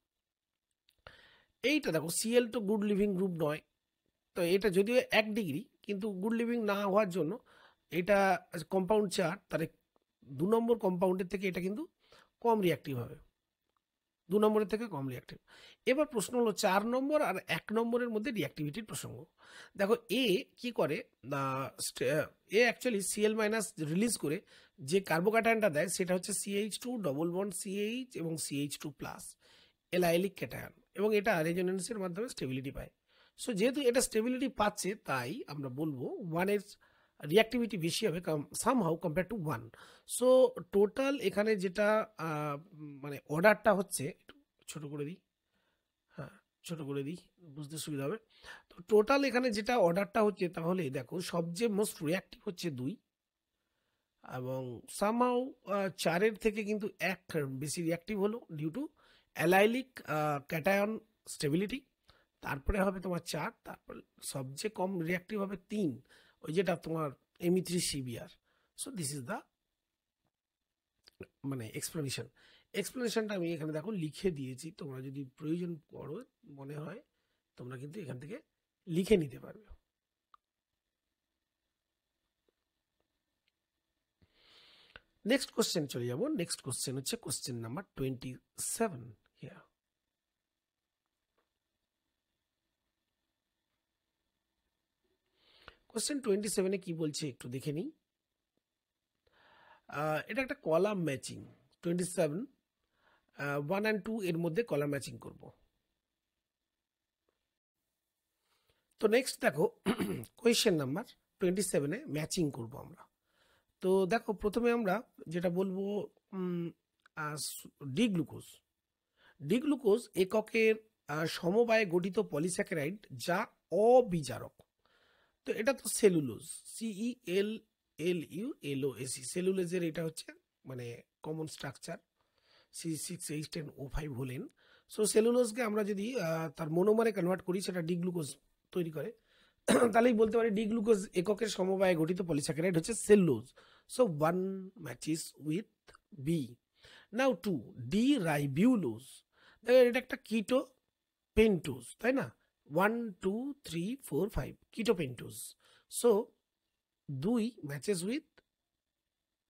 এইটা দেখো Cl তো গুড লিভিং গ্রুপ নয়, তো এটা যদিও 1 ডিগ্রি কিন্তু গুড লিভিং না হওয়ার জন্য এটা কম্পাউন্ড 4, তাহলে 2 নম্বর কম্পাউন্ডের থেকে এটা কিন্তু কম রিয়াক্টিভ হবে, 2 নম্বরের থেকে কম রিয়াক্টিভ। এবার প্রশ্ন হলো 4 নম্বর আর 1 নম্বরের মধ্যে রিয়াক্টিভিটির প্রসঙ্গ। দেখো এ কি করে, এ অ্যাকচুয়ালি Cl মাইনাস রিলিজ করে যে কার্বোক্যাটায়নটা দেয় সেটা হচ্ছে CH2 ডবল বন্ড CH এবং CH2 প্লাস, এলাইলিক ক্যাটায়ন, এবং এটা রেজোনেন্সের মাধ্যমে স্টেবিলিটি পায়। সো যেহেতু এটা স্টেবিলিটি পাচ্ছে, তাই আমরা বলবো 1-এর রিঅ্যাক্টিভিটি বেশি হবে somehow compare to 1। So total এখানে যেটা মানে অর্ডারটা হচ্ছে, একটু ছোট করে দিই, হ্যাঁ ছোট করে দিই, বুঝতে সুবিধা হবে। তো টোটাল এখানে যেটা অর্ডারটা হচ্ছে, তাহলে দেখো সবচেয়ে মোস্ট রিঅ্যাক্টিভ হচ্ছে 2, এবং সামহাউ 4-এর থেকে কিন্তু 1 বেশি রিঅ্যাক্টিভ হলো due to allylic cation stability. তারপরে হবে তোমার 4, তারপর সবচেয়ে কম রিঅ্যাক্টিভ হবে 3, ওই যেটা তোমার Me3CBr। So this is the মানে এক্সপ্লেনেশনটা আমি এখানে দেখো লিখে দিয়েছি, তোমরা যদি প্রয়োজন পড়ো মনে হয় তোমরা কিন্তু এখান থেকে লিখে নিতে পারবে। নেক্সট কোশ্চেন চলে যাব। নেক্সট কোশ্চেন হচ্ছে কোশ্চেন নাম্বার 27 হিয়ার। কোশ্চেন 27-এ কি বলছে একটু দেখে নিই। এটা একটা কলাম ম্যাচিং, 27 1 and 2 এর মধ্যে কলাম ম্যাচিং করব। তো নেক্সট দেখো কোয়েশ্চেন নাম্বার 27-এ ম্যাচিং করব আমরা। তো দেখো প্রথমে আমরা যেটা বলবো ডি গ্লুকোজ। ডি গ্লুকোজ এককের সমবায়ে গঠিত পলিস্যাকারাইড যা অবিজারক। তো এটা তো সেলুলোজ, CELLULOSE, সেলুলোজের এটা হচ্ছে মানে কমন স্ট্রাকচার C6H10O5 হলেন। সো সেলুলোজকে আমরা যদি তার মনোমারে কনভার্ট করি, সেটা ডি গ্লুকোজ তৈরি করে, তাহলেই বলতে পারি ডি গ্লুকোজ এককের সমবায়ে গঠিত পলিস্যাকারাইড হচ্ছে cellulose. So 1 matches with B. Now 2 D ribulose. দেখো এটা একটা কিটো পেন্টোজ, তাই না? 1 2 3 4 5 keto pentose. So 2 matches with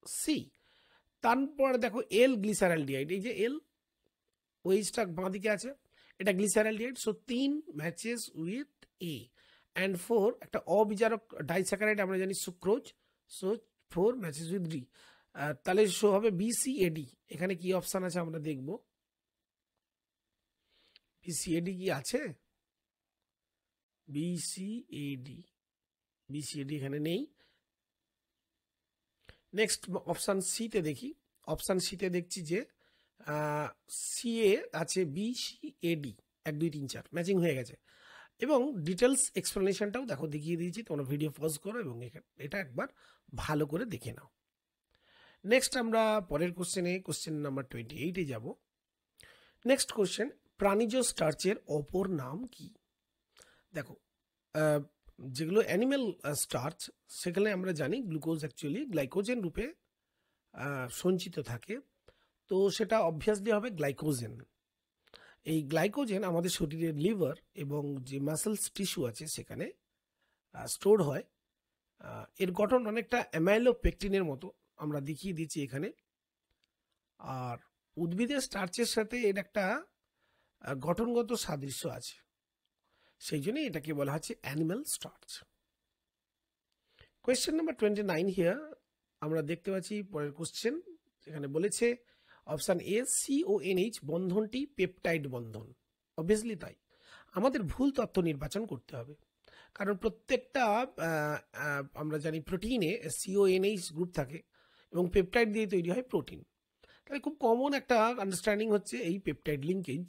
C. তারপর দেখো এল গ্লিসারালডিহাইড, এই যে এল ওইচটা বাঁদিকে আছে, এটা glyceraldehyde. So 3 matches with a, and 4 একটা অবিজারক ডাইস্যাকারাইড আমরা জানি sucrose. So 4 matches with D. তাহলে শো হবে BCAD। এখানে কি অপশান আছে আমরা দেখব। BCAD কি আছে? BCAD এখানে নেই। নেক্সট অপশান সিতে দেখি। অপশান সিতে দেখছি যে CA আছে, BCAD 1 2 3 4 ম্যাচিং হয়ে গেছে। এবং ডিটেলস এক্সপ্লেনেশনটাও দেখো দেখিয়ে দিয়েছি, তোমরা ভিডিও পজ করো এবং এটা একবার ভালো করে দেখে নাও। নেক্সট আমরা পরের কোশ্চেনে, কোশ্চেন নাম্বার 28-এ যাব। নেক্সট কোশ্চেন, প্রাণীজ স্টার্চের অপর নাম কি? দেখো যেগুলো অ্যানিম্যাল স্টার্চ, সেখানে আমরা জানি গ্লুকোজ অ্যাকচুয়ালি গ্লাইকোজেন রূপে সঞ্চিত থাকে। তো সেটা অবভিয়াসলি হবে গ্লাইকোজেন। এই গ্লাইকোজেন আমাদের শরীরের লিভার এবং যে মাসেলস টিস্যু আছে সেখানে স্টোর হয়। এর গঠন অনেকটা অ্যামাইলোপেকটিনের মতো, আমরা দেখিয়ে দিচ্ছি এখানে। আর উদ্ভিদের স্টার্চের সাথে এর একটা গঠনগত সাদৃশ্য আছে, সেই জন্যই এটাকে বলা হচ্ছে animal starch. Question number 29 here আমরা দেখতে পাচ্ছি পরের কোশ্চেন, এখানে বলেছে অপশান এ CONH বন্ধনটি পেপটাইড বন্ধন। অবভিয়াসলি তাই, আমাদের ভুল তথ্য নির্বাচন করতে হবে, কারণ প্রত্যেকটা আমরা জানি প্রোটিনে CONH গ্রুপ থাকে এবং পেপটাইড দিয়ে তৈরি হয় প্রোটিন। তাহলে খুব কমন একটা আন্ডারস্ট্যান্ডিং হচ্ছে এই পেপটাইড লিঙ্কেজ,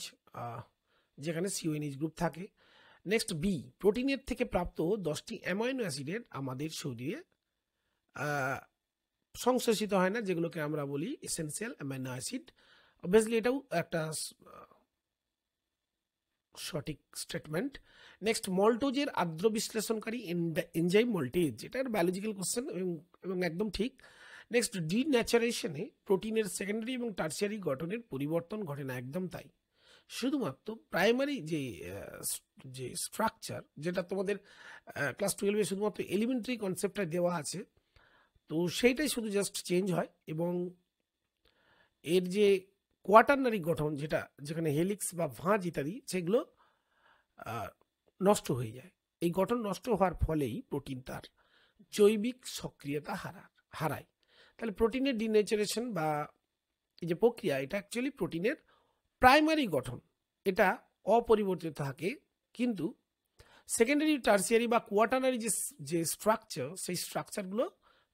যেখানে CONH গ্রুপ থাকে। নেক্সট বি, প্রোটিনের থেকে প্রাপ্ত 10টি অ্যামাইনো অ্যাসিডের আমাদের শরীরে সংশ্লেষিত হয় না, যেগুলোকে আমরা বলি এসেনশিয়াল অ্যামাইনো অ্যাসিড। অবভিয়াসলি এটাও একটা সঠিক স্টেটমেন্ট। নেক্সট, মল্টোজের আর্দ্র বিশ্লেষণকারী এনজাইম মল্টেজ, এটা বায়োলজিক্যাল কোশ্চেন এবং একদম ঠিক। নেক্সট, ডিন্যাচারেশনে প্রোটিনের সেকেন্ডারি এবং টার্সিয়ারি গঠনের পরিবর্তন ঘটে না, একদম তাই। শুধুমাত্র প্রাইমারি যে স্ট্রাকচার, যেটা তোমাদের ক্লাস 12-এ শুধুমাত্র এলিমেন্টারি কনসেপ্টটা দেওয়া আছে, তো সেইটাই শুধু জাস্ট চেঞ্জ হয়। এবং এর যে কোয়াটারনারি গঠন, যেখানে হেলিক্স বা ভাঁজ ইত্যাদি, সেগুলো নষ্ট হয়ে যায়। এই গঠন নষ্ট হওয়ার ফলেই প্রোটিন তার জৈবিক সক্রিয়তা হারায়। তাহলে প্রোটিনের ডিনেচারেশন বা এই যে প্রক্রিয়া, এটা অ্যাকচুয়ালি প্রোটিনের প্রাইমারি গঠন, এটা অপরিবর্তিত থাকে, কিন্তু সেকেন্ডারি টার্সিয়ারি বা কোয়াটারনারি যে স্ট্রাকচার, সেই স্ট্রাকচারগুলো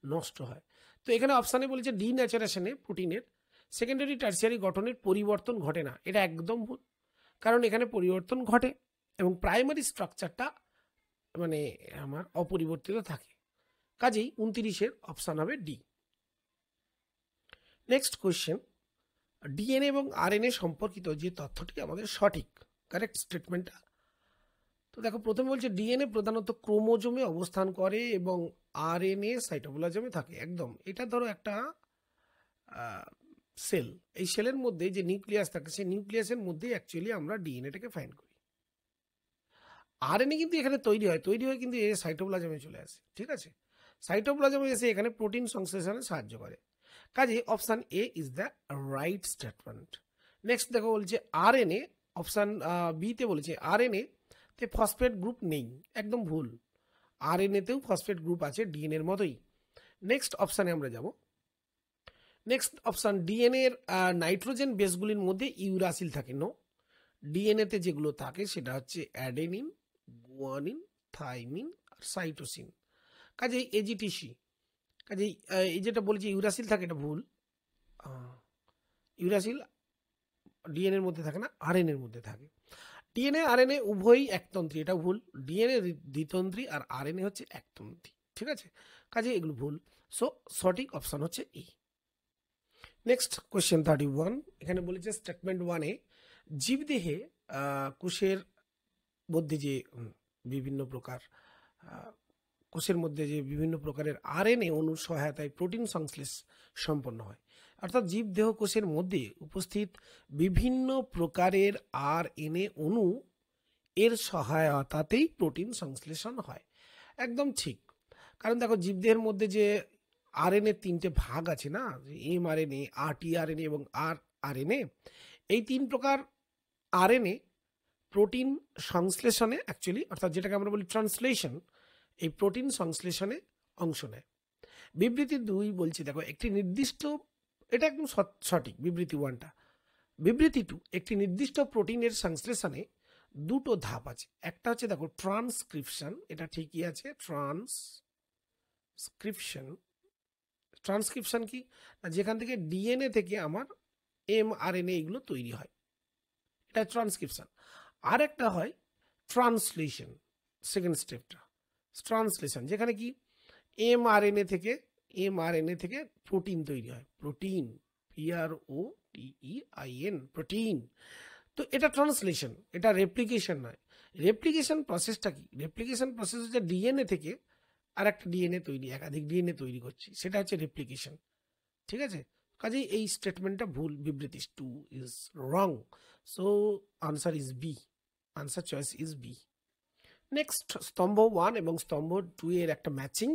নষ্ট হয়। তো এখানে অপশানে বলেছে ডিন্যাচারেশনে প্রোটিনের সেকেন্ডারি টার্সিয়ারি গঠনের পরিবর্তন ঘটে না। এটা একদম ভুল, কারণ এখানে পরিবর্তন ঘটে এবং প্রাইমারি স্ট্রাকচারটা মানে আমার অপরিবর্তিত থাকে। কাজেই 29-এর অপশান হবে ডি। নেক্সট কোয়েশ্চেন, ডিএনএ এবং আরএনএ সম্পর্কিত যে তথ্যটি আমাদের সঠিক, কারেক্ট স্টেটমেন্টটা। তো দেখো, প্রথমে বলছে ডিএনএ প্রধানত ক্রোমোজোমে অবস্থান করে এবং আরএনএ সাইটোপ্লাজমে থাকে। একদম, এটা ধরো একটা সেল, এই সেলের মধ্যে যে নিউক্লিয়াস থাকে, সেই নিউক্লিয়াসের মধ্যে অ্যাকচুয়ালি আমরা ডিএনএটাকে ফাইন্ড করি। আরএনএ কিন্তু এখানে তৈরি হয় কিন্তু এ সাইটোপ্লাজমে চলে আসে। ঠিক আছে, সাইটোপ্লাজমে এসে এখানে প্রোটিন সংশ্লেষণে সাহায্য করে। কাজে option A is the right statement. Next দেখো, বলছে আরএনএ, অপশান বিতে বলেছে আরএনএ তে ফসফেট গ্রুপ নেই। একদম ভুল, আরএনএতেও ফসফেট গ্রুপ আছে ডিএনএর মতোই। নেক্সট অপশানে আমরা যাব। নেক্সট অপশান, ডিএনএ এর নাইট্রোজেন বেসগুলির মধ্যে ইউরাসিল থাকে। নো, ডিএনএতে যেগুলো থাকে সেটা হচ্ছে অ্যাডেনিন, গুয়ানিন, থাইমিন আর সাইটোসিন। কাজেই এজিটিসি, কাজেই এই যেটা বলেছি ইউরাসিল থাকে, এটা ভুল। ইউরাসিল ডিএনএর মধ্যে থাকে না, আরএনএর মধ্যে থাকে। ডিএনএ আরএনএ উভয়ই একতন্ত্রী, এটা ভুল। ডিএনএ দ্বিতন্ত্রী আর আরএনএ হচ্ছে একতন্ত্রী। ঠিক আছে, কাজে এগুলো ভুল। সো সঠিক অপশান হচ্ছে ই। নেক্সট কোয়েশ্চেন 31, এখানে বলেছে স্টেটমেন্ট 1-এ জীবদেহে কোষের মধ্যে যে বিভিন্ন প্রকার কোষের মধ্যে যে বিভিন্ন প্রকারের আরএনএ অণুর সহায়তায় প্রোটিন সংশ্লেষ সম্পন্ন হয়। অর্থাৎ জীবদেহ কোষের মধ্যে উপস্থিত বিভিন্ন প্রকারের আরএনএ অণু এর সহায়তাতেই প্রোটিন সংশ্লেষণ হয়। একদম ঠিক, কারণ দেখো জীবদেহের মধ্যে যে আরএনএ 3টে ভাগ আছে না, এমআরএনএ, আরটিআরএনএ এবং আরআরএনএ, এই 3 প্রকার আরএনএ প্রোটিন সংশ্লেষণে অ্যাকচুয়ালি, অর্থাৎ যেটাকে আমরা বলি ট্রান্সলেশন, এই প্রোটিন সংশ্লেষণে অংশ নেয়। বিবৃতি 2 বলছি, দেখো একটি নির্দিষ্ট, এটা একদম সঠিক বিবৃতি 1টা। বিবৃতি 2, একটি নির্দিষ্ট প্রোটিনের সংশ্লেষণে দুটো ধাপ আছে। একটা হচ্ছে দেখো ট্রান্সক্রিপশন, এটা ঠিকই আছে, ট্রান্সক্রিপশন কি না, যেখান থেকে ডিএনএ থেকে আমার এমআরএনএ এগুলো তৈরি হয়, এটা ট্রান্সক্রিপশন। আর একটা হয় ট্রান্সলেশন, সেকেন্ড স্টেপটা ট্রান্সলেশন, যেখানে কি এমআরএনএ থেকে প্রোটিন তৈরি হয়। Protein, PROTEIN, protein. তো এটা ট্রান্সলেশন, এটা রেপ্লিকেশন নয়। রেপ্লিকেশন প্রসেসটা কি? রেপ্লিকেশন প্রসেস হচ্ছে ডিএনএ থেকে আর একটা ডিএনএ তৈরি, একাধিক ডিএনএ তৈরি করছি, সেটা হচ্ছে রেপ্লিকেশন। ঠিক আছে, কাজেই এই স্টেটমেন্টটা ভুল, বিবৃতি 2 is wrong. So answer is B, answer choice is B. Next, স্তম্ভ 1 এবং স্তম্ভ 2 এর একটা ম্যাচিং।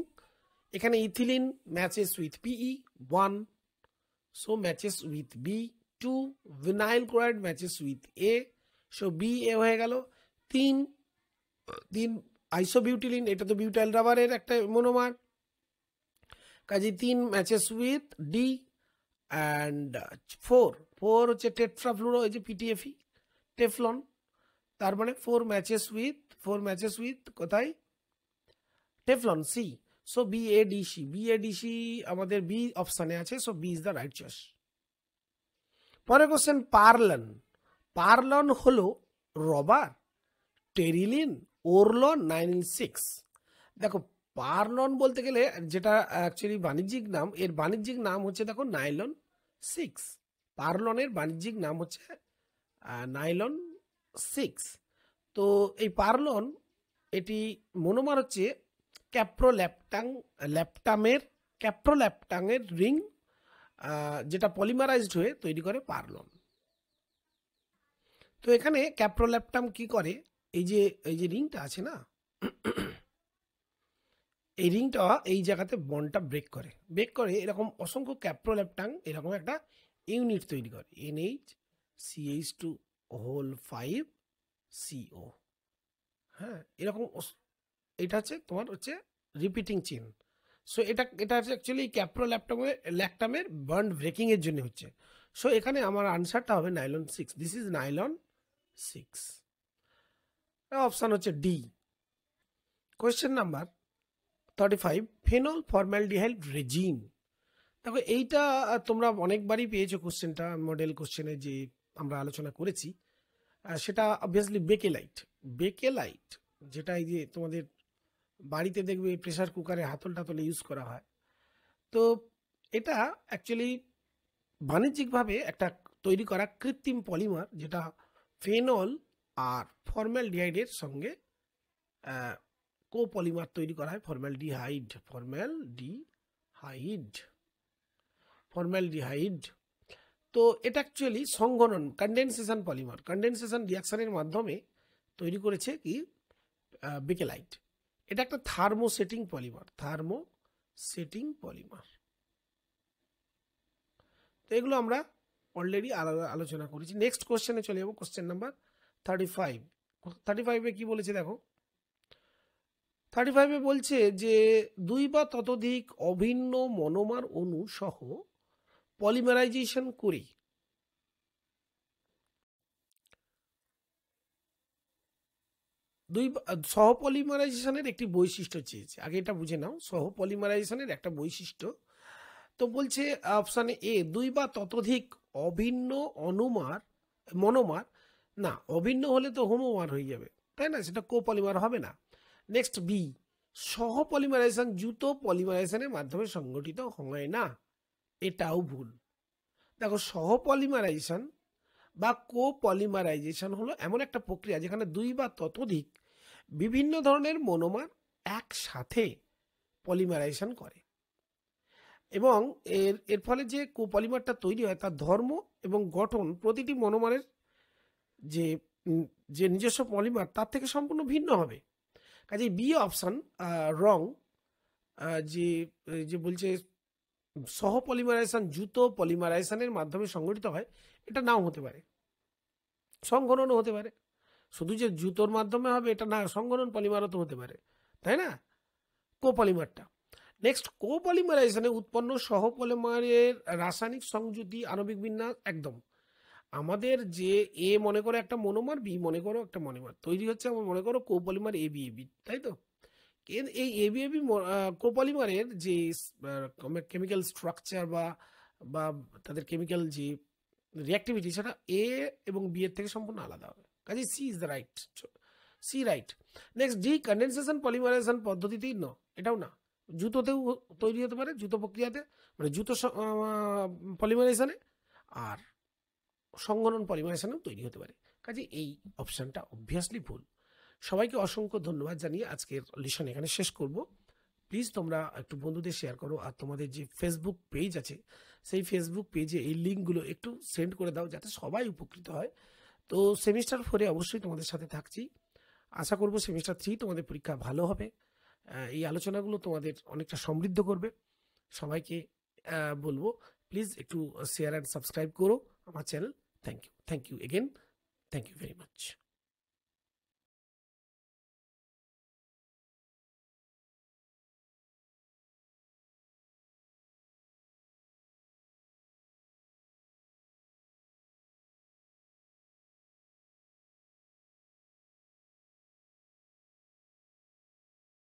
এখানে ethylene matches with PE 1, so matches with B. 2, vinyl chloride matches with A, সো BA হয়ে গেল। 3 আইসোবিউটিলিন, এটা তো বিউটাইল রাবারের একটা মনোমার, কাজে 3 ম্যাচেস উইথ D। অ্যান্ড 4 হচ্ছে টেট্রাফ্লুরো, এই যে PTFE, টেফলন। তার মানে 4 ম্যাচেস উইথ কোথায়? Teflon, C। সো BADC আমাদের বি অপশানে আছে, so B is the right choice. পরের কোশ্চেন, পারলন হলো রবার, টেরিলিন, ওরলন, 9-6। দেখো, পারলন বলতে গেলে যেটা অ্যাকচুয়ালি বাণিজ্যিক নাম, এর বাণিজ্যিক নাম হচ্ছে দেখো নাইলন 6। পারলনের বাণিজ্যিক নাম হচ্ছে নাইলন 6। তো এই পারলন, এটি মনোমার হচ্ছে ক্যাপ্রোল্যাপটাঙের রিং, যেটা পলিমারাইজড হয়ে তৈরি করে পারলন। তো এখানে ক্যাপ্রোল্যাপটাম কি করে, এই যে রিংটা আছে না, এই রিংটা এই জায়গাতে বন্ডটা ব্রেক করে এরকম অসংখ্য ক্যাপ্রোল্যাপটাং এরকম একটা ইউনিট তৈরি করে, NH2 5CO। হ্যাঁ, এরকম এটা হচ্ছে তোমার হচ্ছে রিপিটিং চেন। সো এটা হচ্ছে অ্যাকচুয়ালি ক্যাপ্রোল্যাপটামের বন্ড ব্রেকিং এর জন্য হচ্ছে। সো এখানে আমার আনসারটা হবে nylon 6, this is nylon 6। Option হচ্ছে D, question number 35, phenol formaldehyde resin. দেখো এইটা তোমরা অনেকবারই পেয়েছো কোশ্চেনটা মডেল কোশ্চেনে যে আমরা আলোচনা করেছি। সেটা অবভিয়াসলি বেকেলাইট। বেকেলাইট যেটা এই যে তোমাদের বাড়িতে দেখবে প্রেসার কুকারে হাতল টাতলে ইউজ করা হয়। তো এটা অ্যাকচুয়ালি বাণিজ্যিকভাবে একটা তৈরি করা কৃত্রিম পলিমার, যেটা ফেনল আর ফর্মালডিহাইডের সঙ্গে কোপলিমার তৈরি করা হয়। ফর্মালডিহাইড। তো এটা অ্যাকচুয়ালি সংঘনন কনডেনসেশন পলিমার, কনডেনসেশন রিয়াকশনের মাধ্যমে তৈরি করেছে কি বেকেলাইট। এটা একটা থার্মোসেটিং পলিমার। তো এগুলো আমরা অলরেডি আলোচনা করেছি। নেক্সট কোশ্চেনে চলে যাবো, কোশ্চেন নাম্বার 35। 35-এ কি বলেছে দেখো। 35-এ বলছে যে 2 বা ততোধিক অভিন্ন মনোমার অণু সহ পলিমারাইজেশন করে সহপলিমারাইজেশনের একটি বৈশিষ্ট্য চেয়েছে। আগে এটা বুঝে নাও, সহপলিমারাইজেশনের একটা বৈশিষ্ট্য। তো বলছে অপশানে এ 2 বা ততোধিক অভিন্ন মনোমার, না অভিন্ন হলে তো হোমোমার হয়ে যাবে, তাই না, সেটা কোপলিমার হবে না। নেক্সট বি, সহপলিমারাইজেশন জুতো পলিমারাইজেশনের মাধ্যমে সংগঠিত হয় না, এটাও ভুল। দেখো, সহপলিমারাইজেশন বা কোপলিমারাইজেশন হলো এমন একটা প্রক্রিয়া যেখানে 2 বা ততোধিক বিভিন্ন ধরনের মনোমার একসাথে পলিমারাইজেশন করে, এবং এর ফলে যে কোপলিমারটা তৈরি হয় তার ধর্ম এবং গঠন প্রতিটি মনোমারের যে যে নিজস্ব পলিমার তার থেকে সম্পূর্ণ ভিন্ন হবে। কাজে বি অপশান রং। যে যে বলছে সহপলিমারাইজেশন জুতো পলিমারাইজেশনের মাধ্যমে সংগঠিত হয়, এটা নাও হতে পারে, সংঘননও হতে পারে। শুধু যে জুতোর মাধ্যমে হবে এটা না, সংঘনন পলিমারও তো হতে পারে, তাই না, কোপলিমারটা। নেক্সট, কোপলিমারাইজেশনে উৎপন্ন সহপলিমারের রাসায়নিক সংযুতি আণবিক বিন্যাস একদম আমাদের যে এ মনে করো একটা মনোমার, বি মনে করো একটা মনোমার তৈরি হচ্ছে, আমার মনে করো কোপলিমার এবি, তাই তো। এই এবি কোপলিমারের যে কেমিক্যাল স্ট্রাকচার বা তাদের কেমিক্যাল যে রিঅ্যাক্টিভিটি, সেটা এ এবং বি এর থেকে সম্পূর্ণ আলাদা হবে। কাজে C is the right. Next D, condensation polymerization পদ্ধতিতেই এটাও না, জুতোতেও তৈরি হতে পারে, জুতো প্রক্রিয়াতে, মানে জুতো পলিমারাইজেশনে, আর সংঘনন পলিমারাইজেশনেও তৈরি হতে পারে। কাজে এই অপশানটা অবভিয়াসলি ভুল। সবাইকে অসংখ্য ধন্যবাদ জানিয়ে আজকের লিসন এখানে শেষ করব। প্লিজ তোমরা একটু বন্ধুদের শেয়ার করো, আর তোমাদের যে ফেসবুক পেজ আছে সেই ফেসবুক পেজে এই লিঙ্কগুলো একটু সেন্ড করে দাও যাতে সবাই উপকৃত হয়। তো সেমিস্টার 4-এ অবশ্যই তোমাদের সাথে থাকছি। আশা করব সেমিস্টার 3 তোমাদের পরীক্ষা ভালো হবে। এই আলোচনাগুলো তোমাদের অনেকটা সমৃদ্ধ করবে। সবাইকে বলবো প্লিজ একটু শেয়ার অ্যান্ড সাবস্ক্রাইব করো আমার channel. Thank you again, thank you very much.